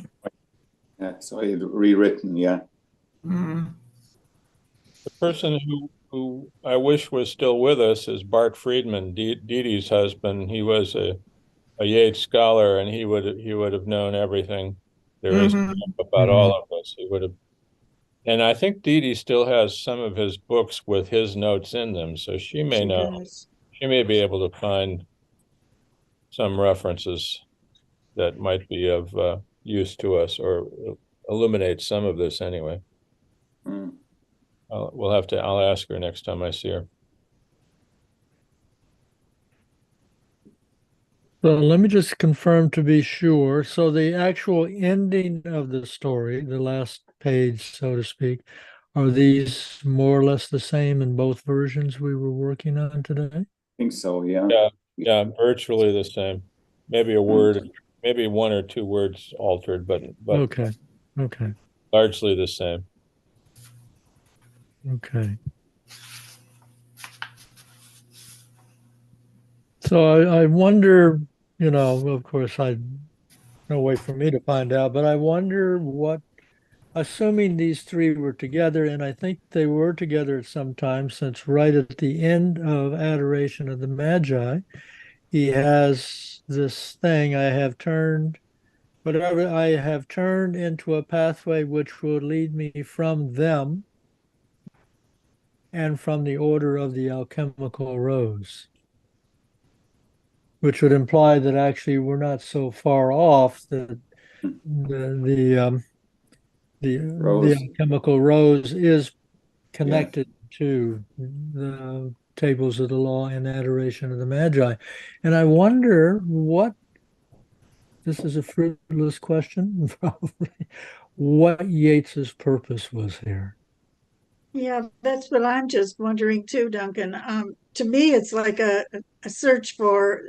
yeah. So I had rewritten. Yeah. Mm. the person who I wish was still with us is Bart Friedman, Dee Dee's husband. He was a Yeats scholar, and he would have known everything there is Mhm. about all of us. He would have, and I think Dee Dee still has some of his books with his notes in them, so she may She know. does. She may be able to find some references that might be of use to us or illuminate some of this anyway. Mm. I'll ask her next time I see her. so let me just confirm to be sure. So the actual ending of the story, the last page, so to speak, are these more or less the same in both versions we were working on today? I think so. Yeah. Yeah, virtually the same. Maybe a word, maybe one or two words altered, but Okay. Okay. largely the same. Okay. So I wonder, of course, no way for me to find out, but I wonder assuming these three were together, and I think they were together at some time, since right at the end of Adoration of the Magi, he has this thing, whatever I have turned into a pathway which will lead me from them and from the order of the alchemical rose, which would imply that actually we're not so far off that the Rose. alchemical rose is Yeah. connected to the tables of the law and adoration of the Magi. And I wonder this is a fruitless question, probably, what Yeats's purpose was here. Yeah, that's what I'm just wondering too, Duncan. To me, it's like a search for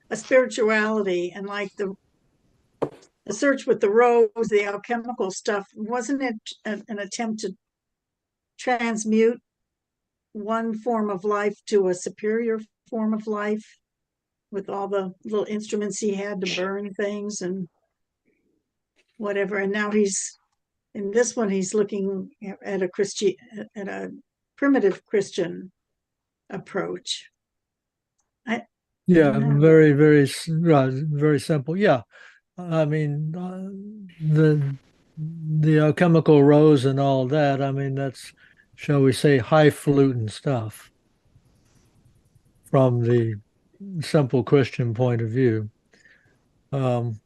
a spirituality, and like the search with the rose, the alchemical stuff. Wasn't it an attempt to transmute one form of life to a superior form of life with all the little instruments he had to burn things and whatever? And now he's In this one, he's looking at a primitive Christian approach. Yeah, very simple. Yeah, I mean, the alchemical rose and all that. I mean, that's, shall we say, highfalutin stuff from the simple Christian point of view. Um,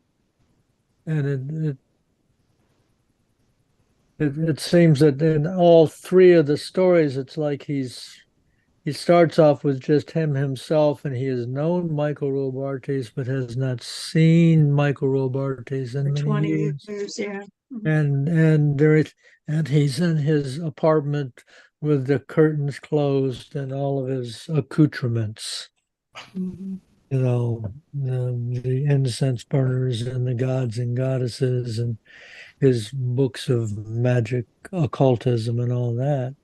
and it seems that in all three of the stories, it's like he starts off with just himself, and he has known Michael Robartes, but has not seen Michael Robartes For in many 20 years. years, yeah. And he's in his apartment with the curtains closed and all of his accoutrements. Mm-hmm. You know, the incense burners and the gods and goddesses and his books of magic, occultism, and all that.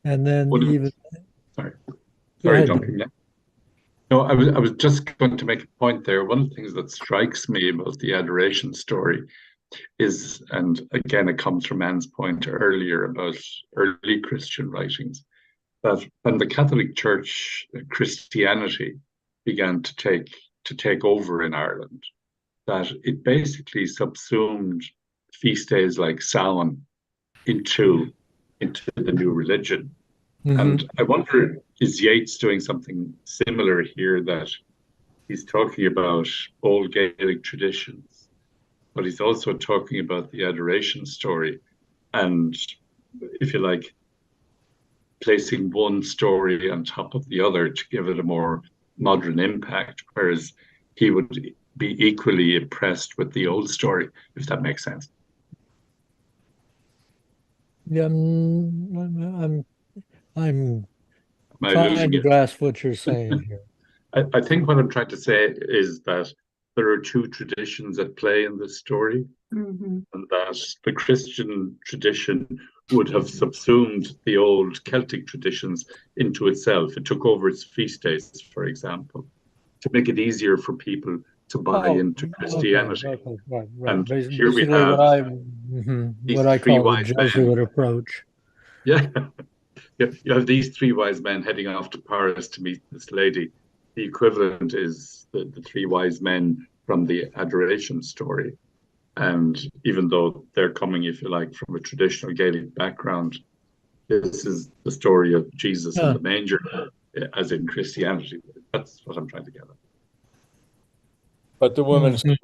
And then One, even sorry, go sorry, ahead. Duncan. Yeah. No, I was just going to make a point there. One of the things that strikes me about the adoration story is, and again, it comes from Anne's point earlier about early Christian writings, that when the Catholic Church, Christianity, began to take over in Ireland, that it basically subsumed feast days like Samhain into the new religion. Mm-hmm. And I wonder, is Yeats doing something similar here, that he's talking about old Gaelic traditions, but he's also talking about the adoration story, and, if you like, placing one story on top of the other to give it a more modern impact, whereas he would be equally impressed with the old story, if that makes sense. Yeah, I'm Am I trying losing to it? grasp what you're saying here. I think what I'm trying to say is that there are two traditions at play in this story, Mm-hmm. and that the Christian tradition would have subsumed the old Celtic traditions into itself. It took over its feast days, for example, to make it easier for people to buy Oh, into okay, Christianity. right. And here we Basically, have these what I three call the wise men. Jesuit approach. Yeah, you have these three wise men heading off to Paris to meet this lady. The equivalent is the three wise men from the Adoration story. And even though they're coming, if you like, from a traditional Gaelic background, this is the story of Jesus in Yeah. the manger, as in Christianity. That's what I'm trying to get at. But the woman's Mhm.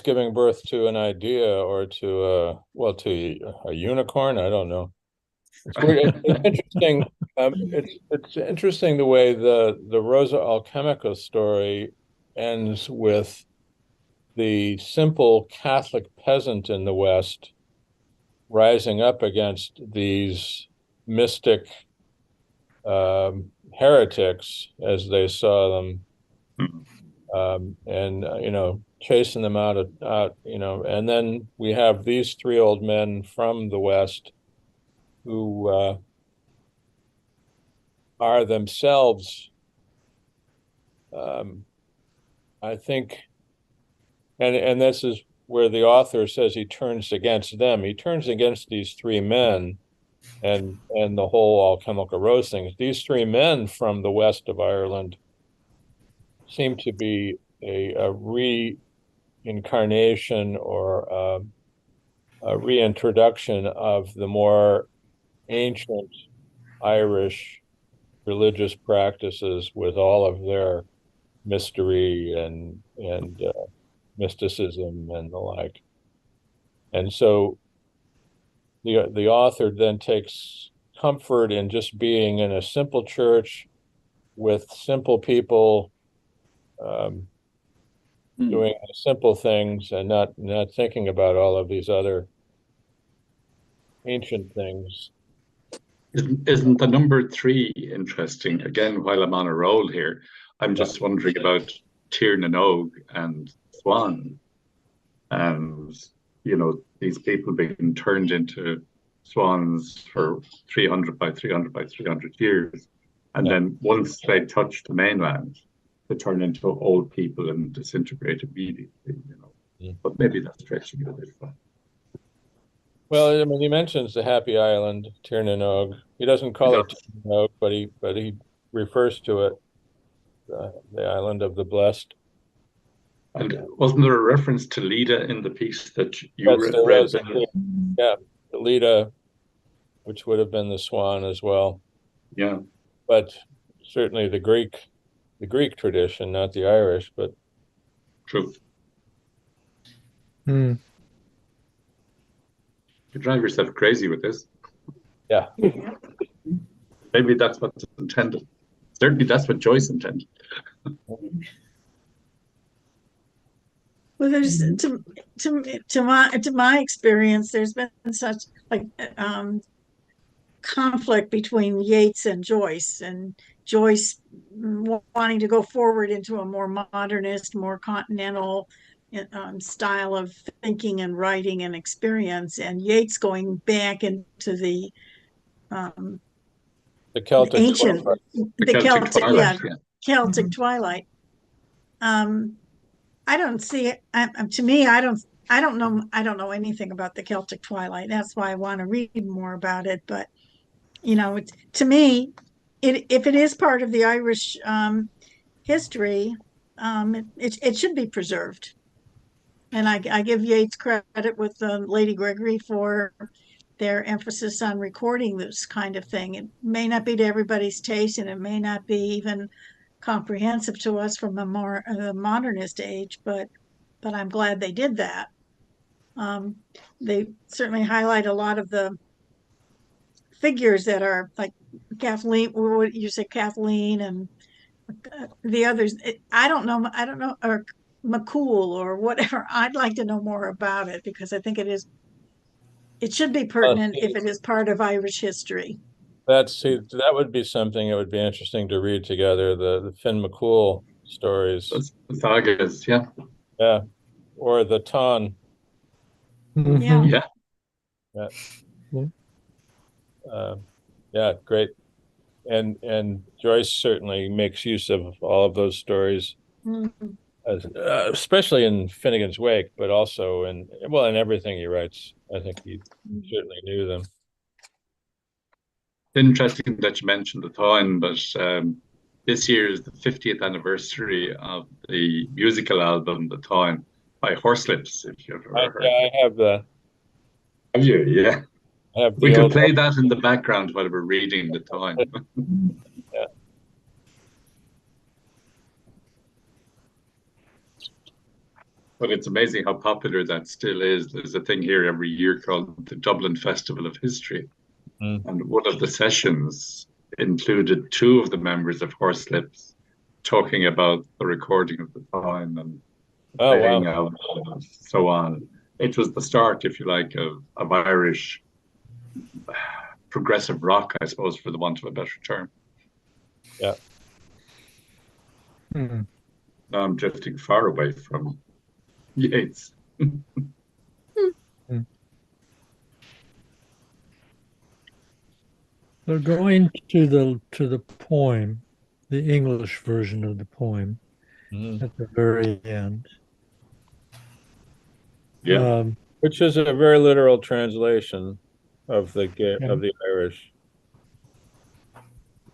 giving birth to an idea, or to a unicorn. I don't know. It's weird. It's interesting. It's interesting the way the Rosa Alchemica story ends with the simple Catholic peasant in the West rising up against these mystic heretics, as they saw them, and chasing them out. And then we have these three old men from the West who are themselves, I think, and this is where the author says he turns against them. He turns against these three men and the whole alchemical rose thing. These three men from the west of Ireland seem to be a reincarnation, or a reintroduction of the more ancient Irish religious practices, with all of their mystery and mysticism and the like. And so the author then takes comfort in just being in a simple church with simple people, um, doing simple things, and not thinking about all of these other ancient things. Isn't the number three interesting? Again, while I'm on a roll here, I'm just wondering about Tír na nÓg and Swan, and these people being turned into swans for 300 by 300 by 300 years, and then once they touch the mainland, they turn into old people and disintegrate immediately. But maybe that's stretching it a bit far. Well, I mean, he mentions the happy island, Tirnanog. He doesn't call it Tirnanog, but he refers to it, the island of the blessed. And wasn't there a reference to Leda in the piece that you Yes, there read? was. Yeah, the Leda, which would have been the swan as well. Yeah, But certainly the Greek tradition, not the Irish, but true. Hmm. You drive yourself crazy with this. yeah. Maybe that's what's intended. Certainly, that's what Joyce intended. Well, there's to my experience, there's been such like conflict between Yeats and Joyce wanting to go forward into a more modernist, more continental style of thinking and writing and experience, and Yeats going back into um, The Celtic ancient, twilight. the Celtic Celtic, twilight, yeah. Celtic twilight. I don't see it. To me, I don't know anything about the Celtic twilight. That's why I want to read more about it. But to me, if it is part of the Irish history, it should be preserved. And I give Yeats credit with Lady Gregory for their emphasis on recording this kind of thing. It may not be to everybody's taste, and it may not be even comprehensive to us from a more modernist age, but I'm glad they did that. They certainly highlight a lot of the figures that are like Kathleen, what you say, Kathleen, and the others. I don't know, or McCool or whatever. I'd like to know more about it because I think it should be pertinent if it is part of Irish history. That would be something that would be interesting to read together, the Finn McCool stories. That's the sagas, yeah. Yeah. Or the Ton. Yeah. Yeah. Yeah. Yeah. Yeah, great. And Joyce certainly makes use of all of those stories, Mhm. especially in Finnegan's Wake, but also in everything he writes. I think he certainly knew them. Interesting that you mentioned the time, but this year is the 50th anniversary of the musical album, The Time, by Horselips, if you've ever heard of it. I have the Have you? Yeah. I have We the could old play that in the background while we're reading The Time. yeah. But it's amazing how popular that still is. There's a thing here every year called the Dublin Festival of History. Mm. And one of the sessions included two of the members of Horselips talking about the recording of The Time and Oh playing wow. out and so on. It was the start, if you like, of Irish progressive rock, I suppose, for the want of a better term. Yeah. Hmm. Now I'm drifting far away from Yeats. So going to the poem, the English version of the poem Mm. at the very end. Yeah. Which is a very literal translation of the Yeah. of the Irish.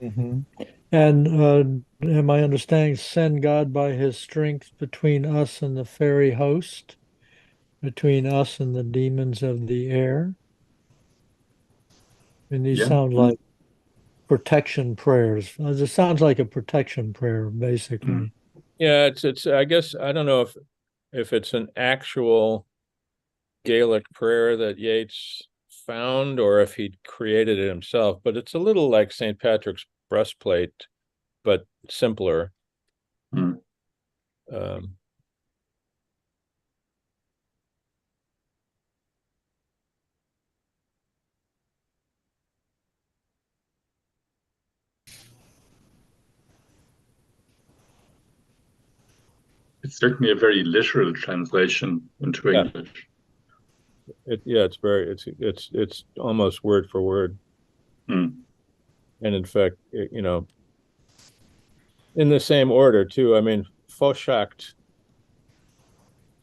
Mhm. And am I understanding, send God by his strength between us and the fairy host, between us and the demons of the air? And these Yeah. sound like protection prayers. It sounds like a protection prayer, Mm. basically. Yeah, it's I guess I don't know if it's an actual Gaelic prayer that Yeats found or if he'd created it himself, but it's a little like St. Patrick's breastplate, but simpler. Mm. Um, It's certainly a very literal translation into yeah, English. it's almost word for word. Mm. And in fact, in the same order too. I mean, Foshacht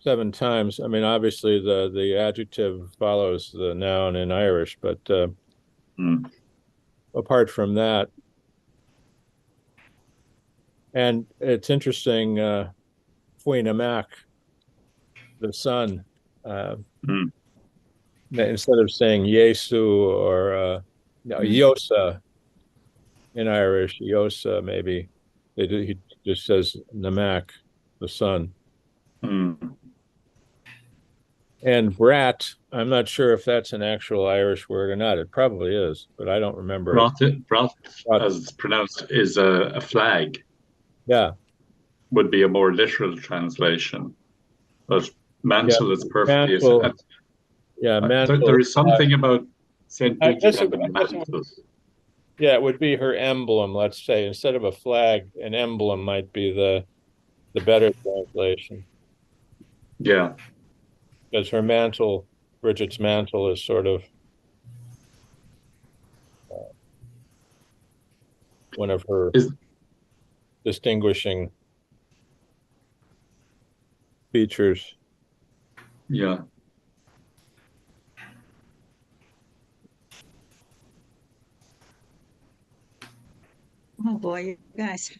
7 times. I mean, obviously the adjective follows the noun in Irish, but apart from that, and it's interesting, Fuinamac, the son, instead of saying Yesu or Yosa in Irish, Yosa maybe, he just says Namak, the son. And brat, I'm not sure if that's an actual Irish word or not. It probably is, but I don't remember it. Brat, as it's pronounced, is a flag. Yeah. Would be a more literal translation. But mantle is perfectly. Mantle. Yeah, mantle. There is something about St. Vicky having mantles. Yeah, it would be her emblem, let's say. Instead of a flag, an emblem might be the better translation. Yeah. Because her mantle, Bridget's mantle, is sort of one of her distinguishing features. Yeah. Oh boy, you guys.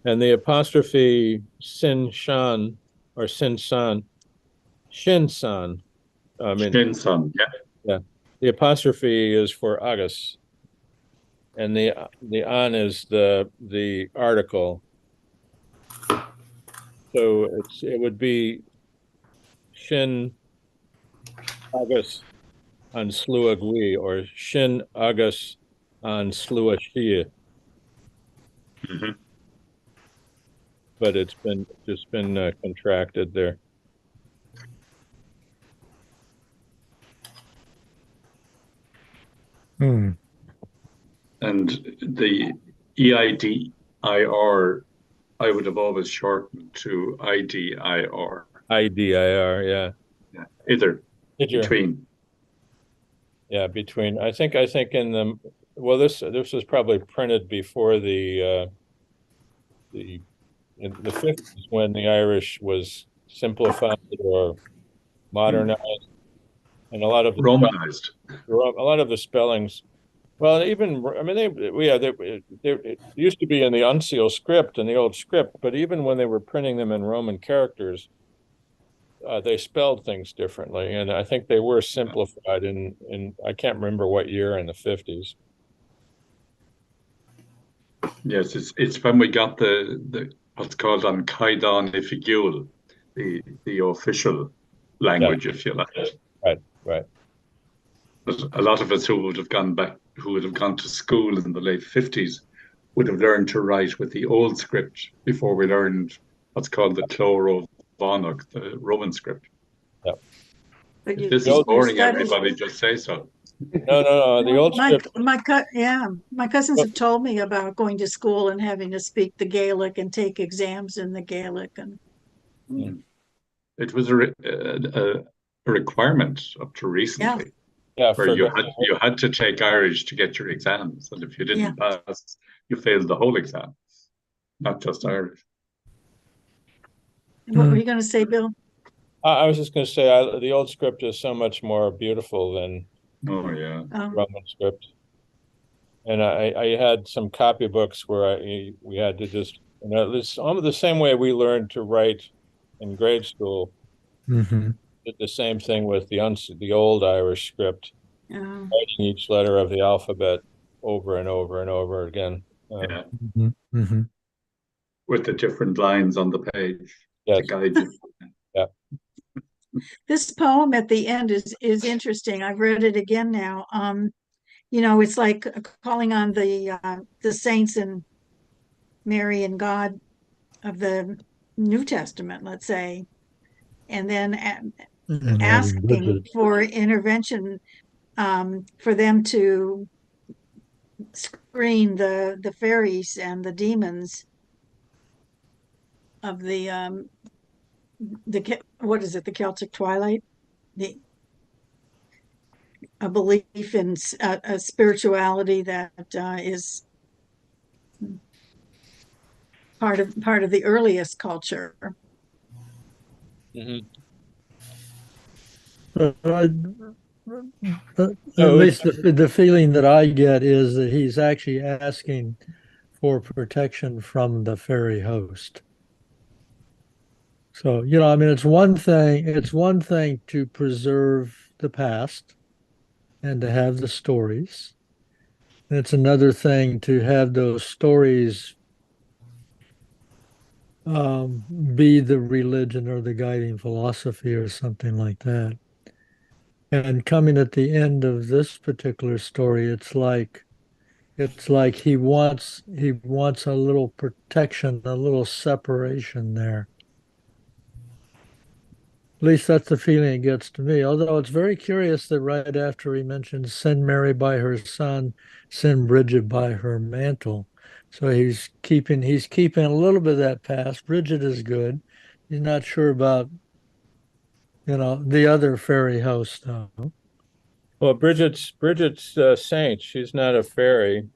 And the apostrophe Sin Shan or Sin San, Shin San. I mean, Shin San, yeah. Yeah. The apostrophe is for Agus. And the an is the article. So it would be Shin Agus on Sluagui or Shin Agus on Sluashia. But it's just been contracted there. And the EIDIR, I would have always shortened to IDIR. IDIR, yeah. Yeah, either between. Yeah, between. I think in the this was probably printed before in the 50s when the Irish was simplified or modernized, and a lot of Romanized. A lot of the spellings. Well, even I mean, it used to be in the uncial script in the old script, but even when they were printing them in Roman characters, they spelled things differently, and I think they were simplified in I can't remember what year in the 50s. Yes, it's when we got the what's called an Caidan Ifigul, the official language, if you like. Right. But a lot of us who would have gone to school in the late 50s would have learned to write with the old script before we learned what's called the Cloro Vonach, the Roman script. Yeah. If this is boring, everybody just say so. No. The old script. My cousins have told me about going to school and having to speak the Gaelic and take exams in the Gaelic, and it was a requirement up to recently. Yeah, where you had to take Irish to get your exams, and if you didn't pass, you failed the whole exam, not just Irish. What were you going to say, Bill? I was just going to say the old script is so much more beautiful than Roman script. And I had some copybooks where we had to just, it's almost the same way we learned to write in grade school. Did the same thing with the old Irish script, writing each letter of the alphabet over and over and over again. With the different lines on the page to guide you. Yeah. This poem at the end is interesting. I've read it again now. It's like calling on the saints and Mary and God of the New Testament, let's say, and then asking for intervention for them to screen the fairies and the demons of the what is it, the Celtic Twilight, a belief in a spirituality that is part of the earliest culture. Mhm. At No, least the feeling that I get is that he's actually asking for protection from the fairy host. So, I mean, it's one thing to preserve the past and to have the stories. And it's another thing to have those stories be the religion or the guiding philosophy or something like that. And coming at the end of this particular story, it's like he wants a little protection, a little separation there. At least that's the feeling it gets to me. Although it's very curious that right after he mentions send Mary by her son, send Bridget by her mantle. So he's keeping a little bit of that past. Bridget is good. He's not sure about, the other fairy host though. well, Bridget's a saint. She's not a fairy.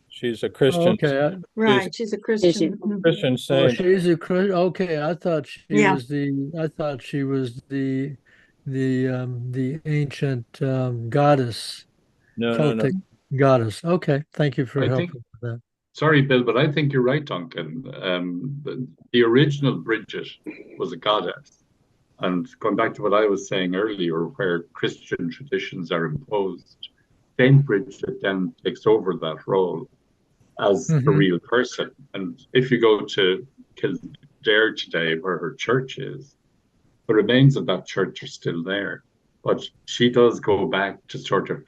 She's a Oh, Christian. okay. She's Right. She's a Is it? Christian. a Christian Oh, saint. she's a Christian. Okay, I thought she Yeah. was the ancient goddess, No, no, no. cultic goddess. Okay, thank you for I think, helping with that. sorry, Bill, but I think you're right, Duncan. The original Bridget was a goddess. And going back to what I was saying earlier, where Christian traditions are imposed, Saint Bridget then takes over that role as a Hmm. real person. And if you go to Kildare today, where her church is, the remains of that church are still there. But she does go back to sort of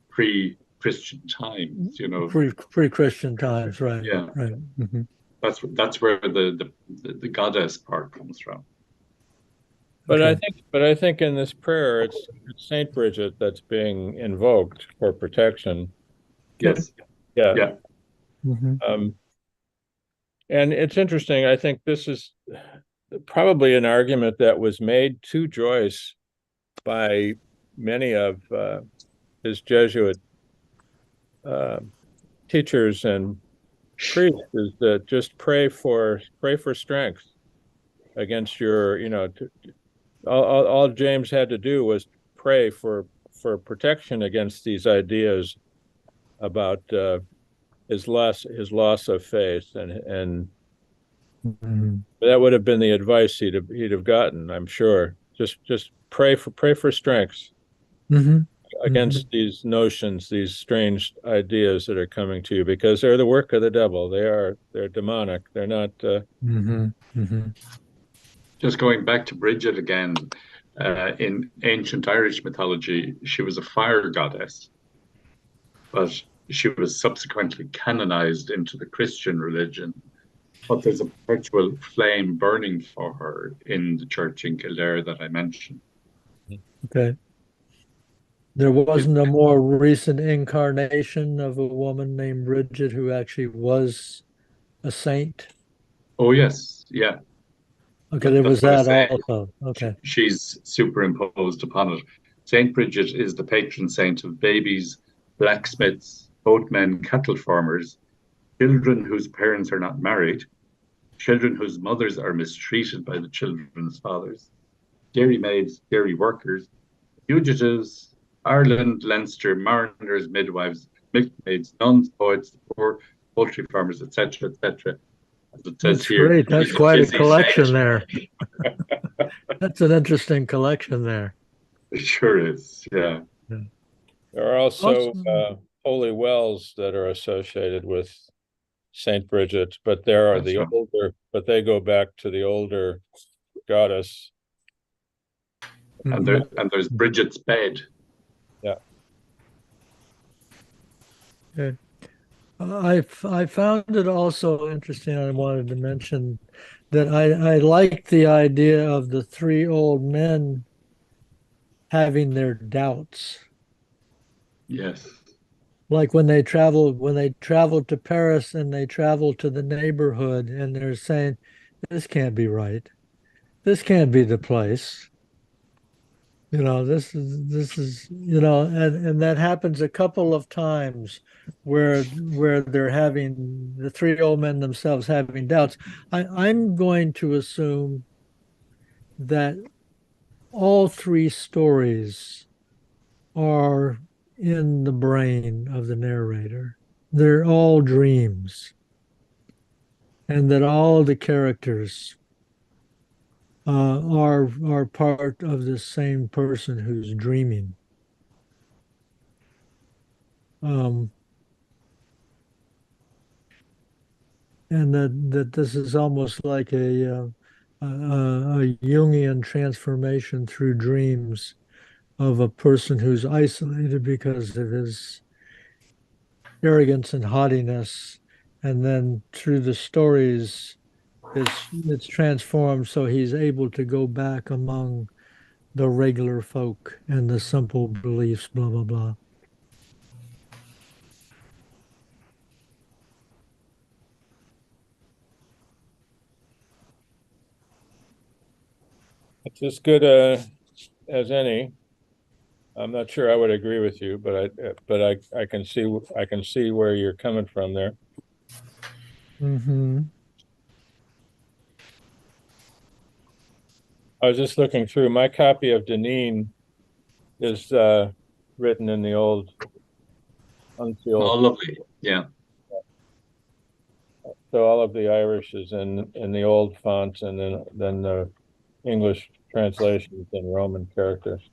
pre-Christian times, Pre-Christian times, right? Yeah, Right. Hmm. that's where the goddess part comes from. Okay. But I think in this prayer, it's Saint Bridget that's being invoked for protection. Okay. Yes, Yeah. yeah, Hmm. Um, and it's interesting. I think this is probably an argument that was made to Joyce by many of his Jesuit uh, teachers and priests, is that just pray for strength against your, all James had to do was pray for protection against these ideas about his loss of faith, and Hmm. that would have been the advice he'd have gotten, I'm sure. Just pray for strength Hmm. Hmm. against these notions, these strange ideas that are coming to you, because they're the work of the devil. They're demonic. They're not. Hmm. Hmm. just going back to Bridget again, in ancient Irish mythology, she was a fire goddess, but she was subsequently canonized into the Christian religion. But there's a perpetual flame burning for her in the church in Kildare that I mentioned. Okay. There wasn't a more recent incarnation of a woman named Bridget who actually was a saint. Oh, yes, yeah, Okay, there that's was what I was that saying. also. Okay. She's superimposed upon it. Saint Bridget is the patron saint of babies, blacksmiths, boatmen, cattle farmers, children whose parents are not married, children whose mothers are mistreated by the children's fathers, dairymaids, dairy workers, fugitives, Ireland, Leinster, mariners, midwives, milkmaids, nuns, poets, poor, poultry farmers, etc., etc. As it says That's here, great. That's she's a quite a busy collection saint. there. That's an interesting collection there. It sure is, yeah. Yeah. There are also Also, holy wells that are associated with Saint Bridget, but there are That's the right. older, but they go back to the older goddess. And mhm. there's Bridget's bed. Yeah. Okay. I found it also interesting. I wanted to mention that I liked the idea of the three old men having their doubts. Yes. Like when they traveled to Paris and they traveled to the neighborhood and they're saying, this can't be right. This can't be the place. This is and that happens a couple of times where they're having the three old men themselves having doubts. I'm going to assume that all three stories are in the brain of the narrator. They're all dreams, and that all the characters are part of the same person who's dreaming. Um, and that this is almost like a Jungian transformation through dreams of a person who's isolated because of his arrogance and haughtiness, and then through the stories, it's transformed so he's able to go back among the regular folk and the simple beliefs, blah blah blah. It's as good as any. I'm not sure I would agree with you, but I can see where you're coming from there. Mm-hmm. I was just looking through my copy of Deneen is written in the old Oh, unsealed. lovely. Yeah. So all of the Irish is in the old font, and then the English translations in Roman characters.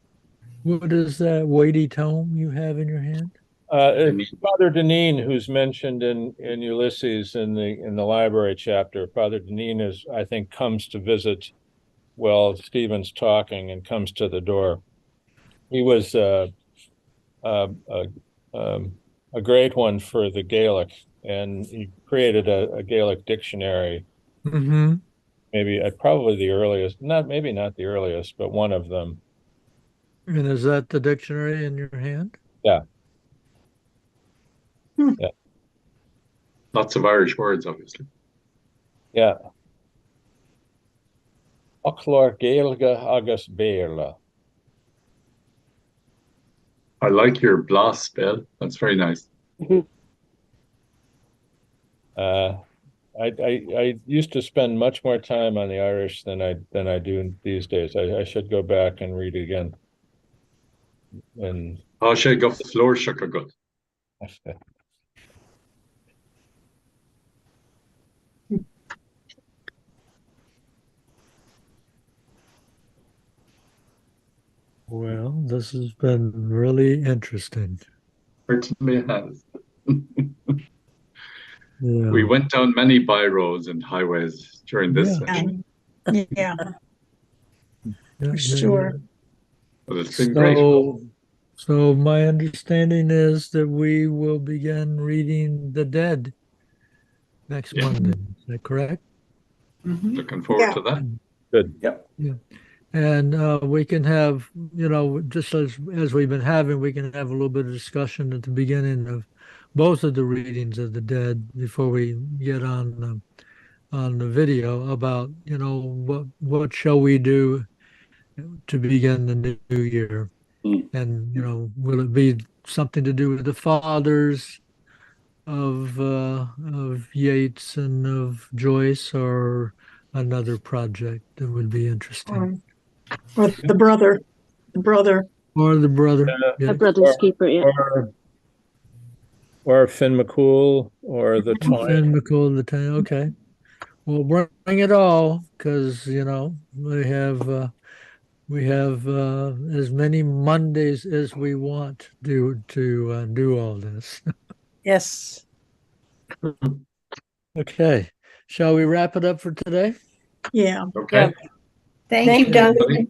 What is that weighty tome you have in your hand? It's Father Deneen, who's mentioned in Ulysses in the library chapter. Father Deneen is, I think, comes to visit while Stephen's talking and comes to the door. He was uh, a great one for the Gaelic, and he created a Gaelic dictionary. Mm-hmm. Maybe probably the earliest, maybe not the earliest, but one of them. And is that the dictionary in your hand? Yeah. Hmm. Yeah. Lots of Irish words, obviously. Yeah. Ochlor Gaelga agus Béla. I like your blast spell. That's very nice. Uh, I used to spend much more time on the Irish than I do these days. I should go back and read it again. And Tá sé go flúirseach agat. Well, this has been really interesting. Certainly has. Yeah. We went down many byroads and highways during this Yeah. session, Yeah, Yeah, for yeah, sure. but it's been great. So my understanding is that we will begin reading The Dead next Yeah. Monday. Is that correct? Mhm. Looking forward Yeah. to that. good. Yep. Yeah. And we can have, just as we've been having, we can have a little bit of discussion at the beginning of both of the readings of The Dead before we get on the video about, what shall we do to begin the new year? Mm. And, will it be something to do with the fathers of Yeats and of Joyce, or another project that would be interesting? Or the brother, Or the brother. Yeah. Yeah. A brother's keeper, yeah. Or Finn McCool or the Toy. Finn McCool, the ten. Okay. Well, bring it all, because we have as many Mondays as we want to do all this. Yes. Okay. Shall we wrap it up for today? yeah. Okay. Yeah. Thank Thank you, Don. Everybody.